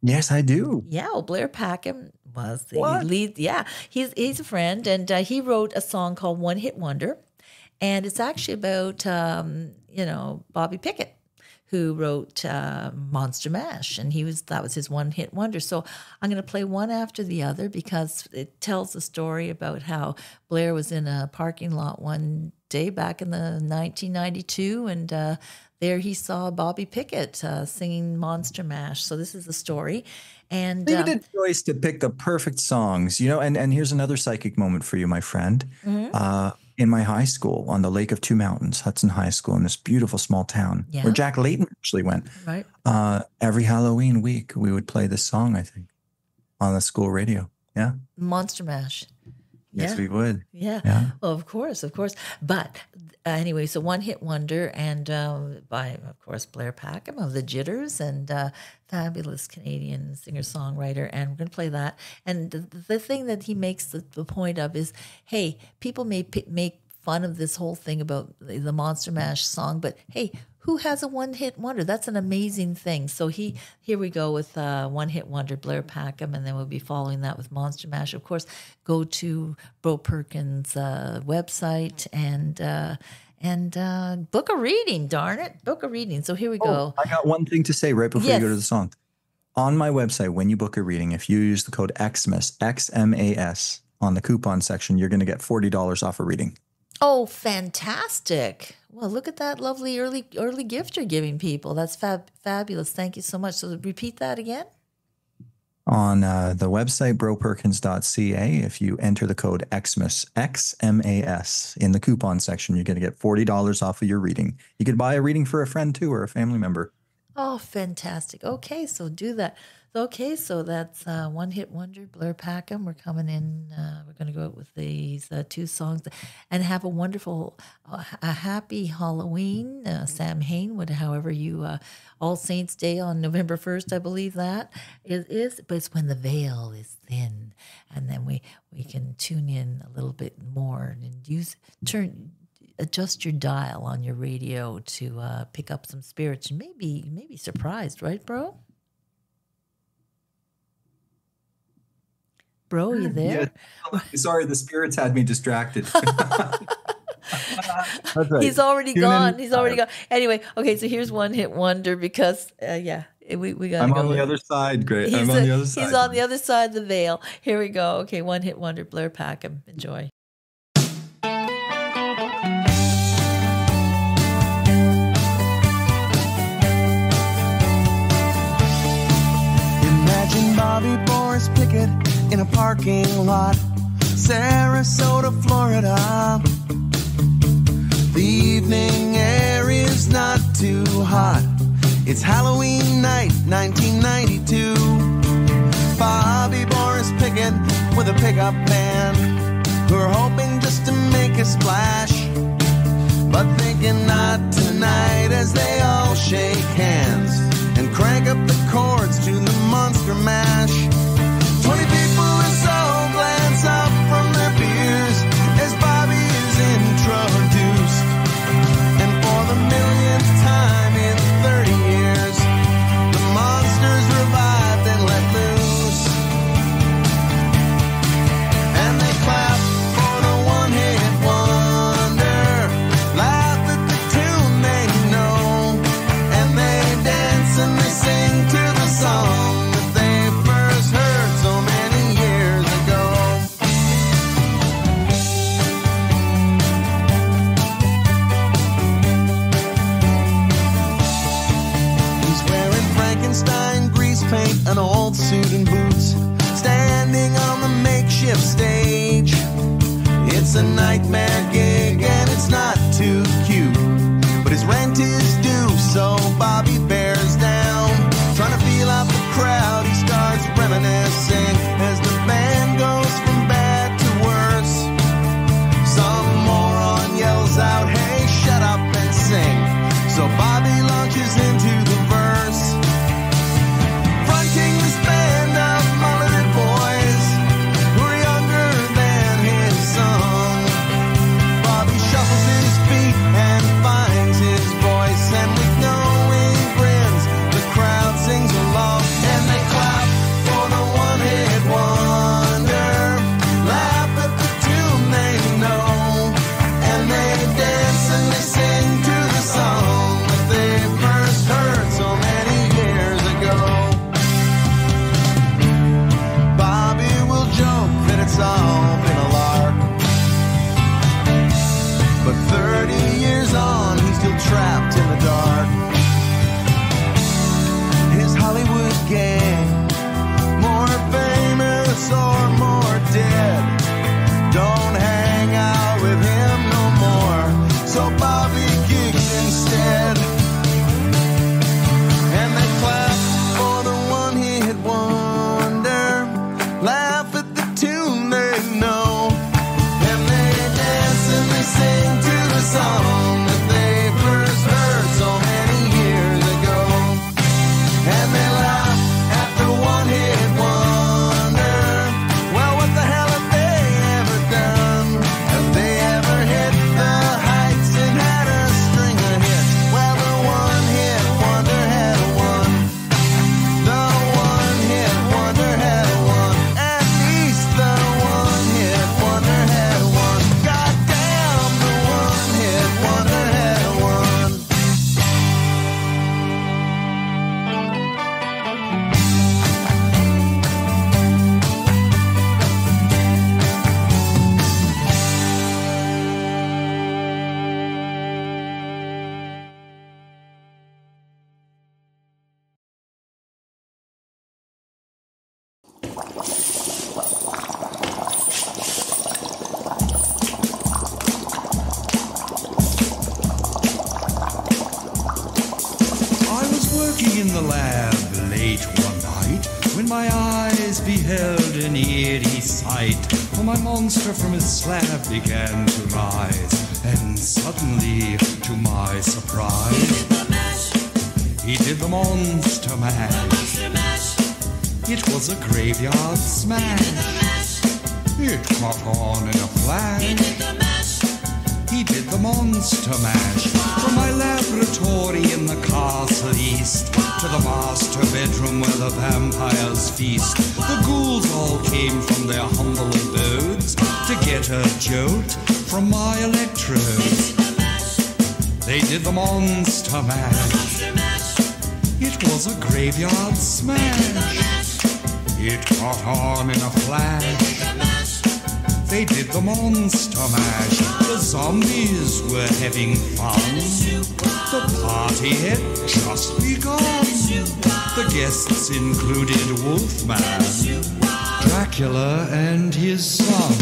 Yes, I do. Yeah, well, Blair Packham was the lead. Yeah, he's a friend, and he wrote a song called One Hit Wonder. And it's actually about, Bobby Pickett, who wrote Monster Mash. And that was his one hit wonder. So I'm going to play one after the other because it tells the story about how Blair was in a parking lot one day back in the 1992, and there he saw Bobby Pickett singing Monster Mash. So this is the story. And you did choice to pick the perfect songs, and here's another psychic moment for you, my friend. Mm-hmm. In my high school on the Lake of Two Mountains, Hudson High School, in this beautiful small town where Jack Layton actually went. Right. Every Halloween week, we would play this song, I think, on the school radio. Yeah. Monster Mash. Yes, we would. Yeah. Well, of course. But anyway, so One Hit Wonder, and by, of course, Blair Packham of the Jitters, and fabulous Canadian singer-songwriter. And we're going to play that. And the thing that he makes the point of is, hey, people may make fun of this whole thing about the Monster Mash song, but hey, who has a one-hit wonder? That's an amazing thing. So here we go with one-hit wonder, Blair Packham, and then we'll be following that with Monster Mash. Of course, go to Brough Perkins' website and book a reading, darn it. Book a reading. So here we go. I got one thing to say right before you go to the song. On my website, when you book a reading, if you use the code XMAS, XMAS, on the coupon section, you're going to get $40 off a reading. Oh, fantastic. Well, look at that lovely early gift you're giving people. That's fabulous. Thank you so much. So repeat that again. On the website, broughperkins.ca, if you enter the code XMAS, XMAS, in the coupon section, you're going to get $40 off of your reading. You could buy a reading for a friend too, or a family member. Oh, fantastic. Okay, so do that. Okay, so that's One Hit Wonder, Blair Packham. We're coming in. We're going to go out with these 2 songs and have a wonderful, a happy Halloween. Sam Hainwood, however you, All Saints Day on November 1st, I believe that it is. But it's when the veil is thin. And then we can tune in a little bit more and adjust your dial on your radio to pick up some spirits and maybe surprised, right, bro? Bro, you there? Yeah. Sorry, the spirits had me distracted. That's right. He's already gone. Anyway, okay, so here's One Hit Wonder because, we got to go. I'm on the other side, great. I'm on the other side. He's on the other side of the veil. Here we go. Okay, One Hit Wonder, Blair Packham. Enjoy. Imagine Bobby Boris Pickett in a parking lot, Sarasota, Florida. The evening air is not too hot. It's Halloween night, 1992. Bobby Boris Pickett with a pickup band, who are hoping just to make a splash. but thinking not tonight as they all shake hands and crank up the chords to the monster mash. 20 people or so glance up from their beers as Bobby is introduced. And for the millionth time in 30 years, the monster's revived and let loose. And they clap for the one-hit wonder, laugh at the tune they know, and they dance and they sing to the song that they first heard so many years ago. He's wearing Frankenstein grease paint, an old suit and boots, standing on the makeshift stage. It's a nightmare gig and it's not too cute, but his rent is due, so Bobby bears down. Trying to feel out the crowd, he starts reminiscing as the band goes from bad to worse. Some moron yells out, "Hey, shut up and sing." So Bobby launches into the verse, fronting this band of mulleted boys who are younger than his son. Bobby shuffles his feet and finds his voice, and with knowing grins, the crowd sings along, and they clap for the one-hit wonder, laugh at the tune they know, and they dance and they sing to the song that they first heard so many years ago. Bobby will joke that it's all been a lark, but 30 years on, he's still trapped in the dark. His Hollywood gang, more famous or more dead, don't hang out with him no more, so Bobby gigs instead. And they clap for the one-hit wonder, laugh at the tune they know, and they dance and they sing to the song that they first heard so many years ago. And they laugh at the one-hit wonder. Well, what the hell have they ever done? Have they ever hit the heights and had a string of hits? Well, the one-hit wonder had a one. The one-hit wonder had a one. At least the one-hit wonder had a one. Goddamn, the one-hit wonder had a one. I was working in the lab late one night when my eyes beheld an eerie sight. For my monster from his slab began to rise, and suddenly, to my surprise, he did the monster mash. It was a graveyard smash. It caught on in a flash. He did the monster mash. From my laboratory in the castle east to the master bedroom where the vampires feast, the ghouls all came from their humble abodes to get a jolt from my electrodes. They did the monster mash. It was a graveyard smash. It caught on in a flash. They did the monster mash. The zombies were having fun. The party had just begun. The guests included Wolfman, Dracula, and his son.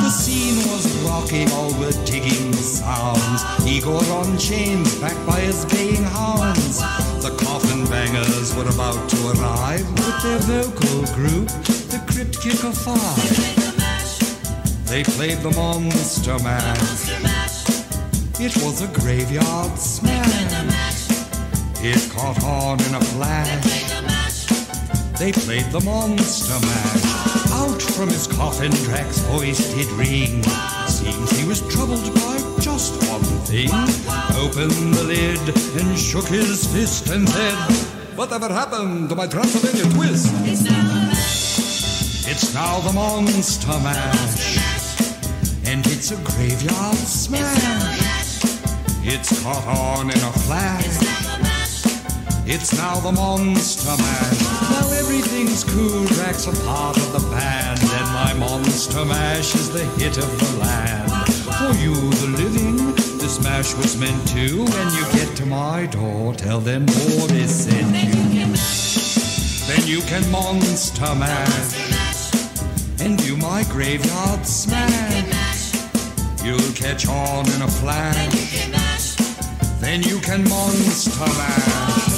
The scene was rocking, all were digging the sounds. Igor on chains, backed by his baying hounds. The coffin bangers were about to arrive with their vocal group, the Crypt Kicker 5. They played the monster mash. It was a graveyard smash. It caught on in a flash. They played the Monster Mash. Out from his coffin, Drac's voice did ring. Seems he was troubled by just one thing. Opened the lid and shook his fist and said, "Whatever happened to my Transylvania twist?" It's now the Monster Mash, and it's a graveyard smash. It's caught on in a flash. It's now the Monster Mash. Now everything's cool, Drac's a part of the band, and my Monster Mash is the hit of the land. For you, the living, this mash was meant to. When you get to my door, tell them Boris sent you. Then you can Monster Mash and do my graveyard smash. You'll catch on in a flash. Then you can Monster Mash.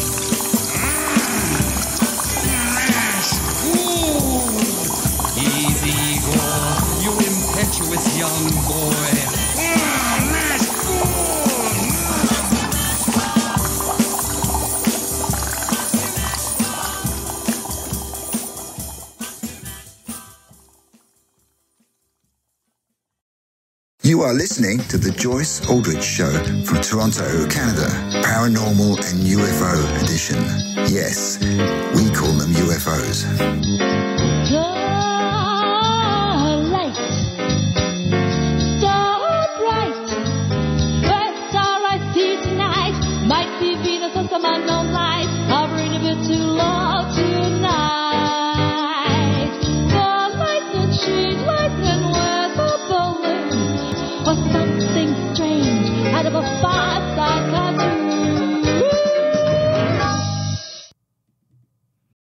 Easy go, you impetuous young boy. Mash You are listening to the Joyce Aldrich Show from Toronto, Canada. Paranormal and UFO Edition. Yes, we call them UFOs.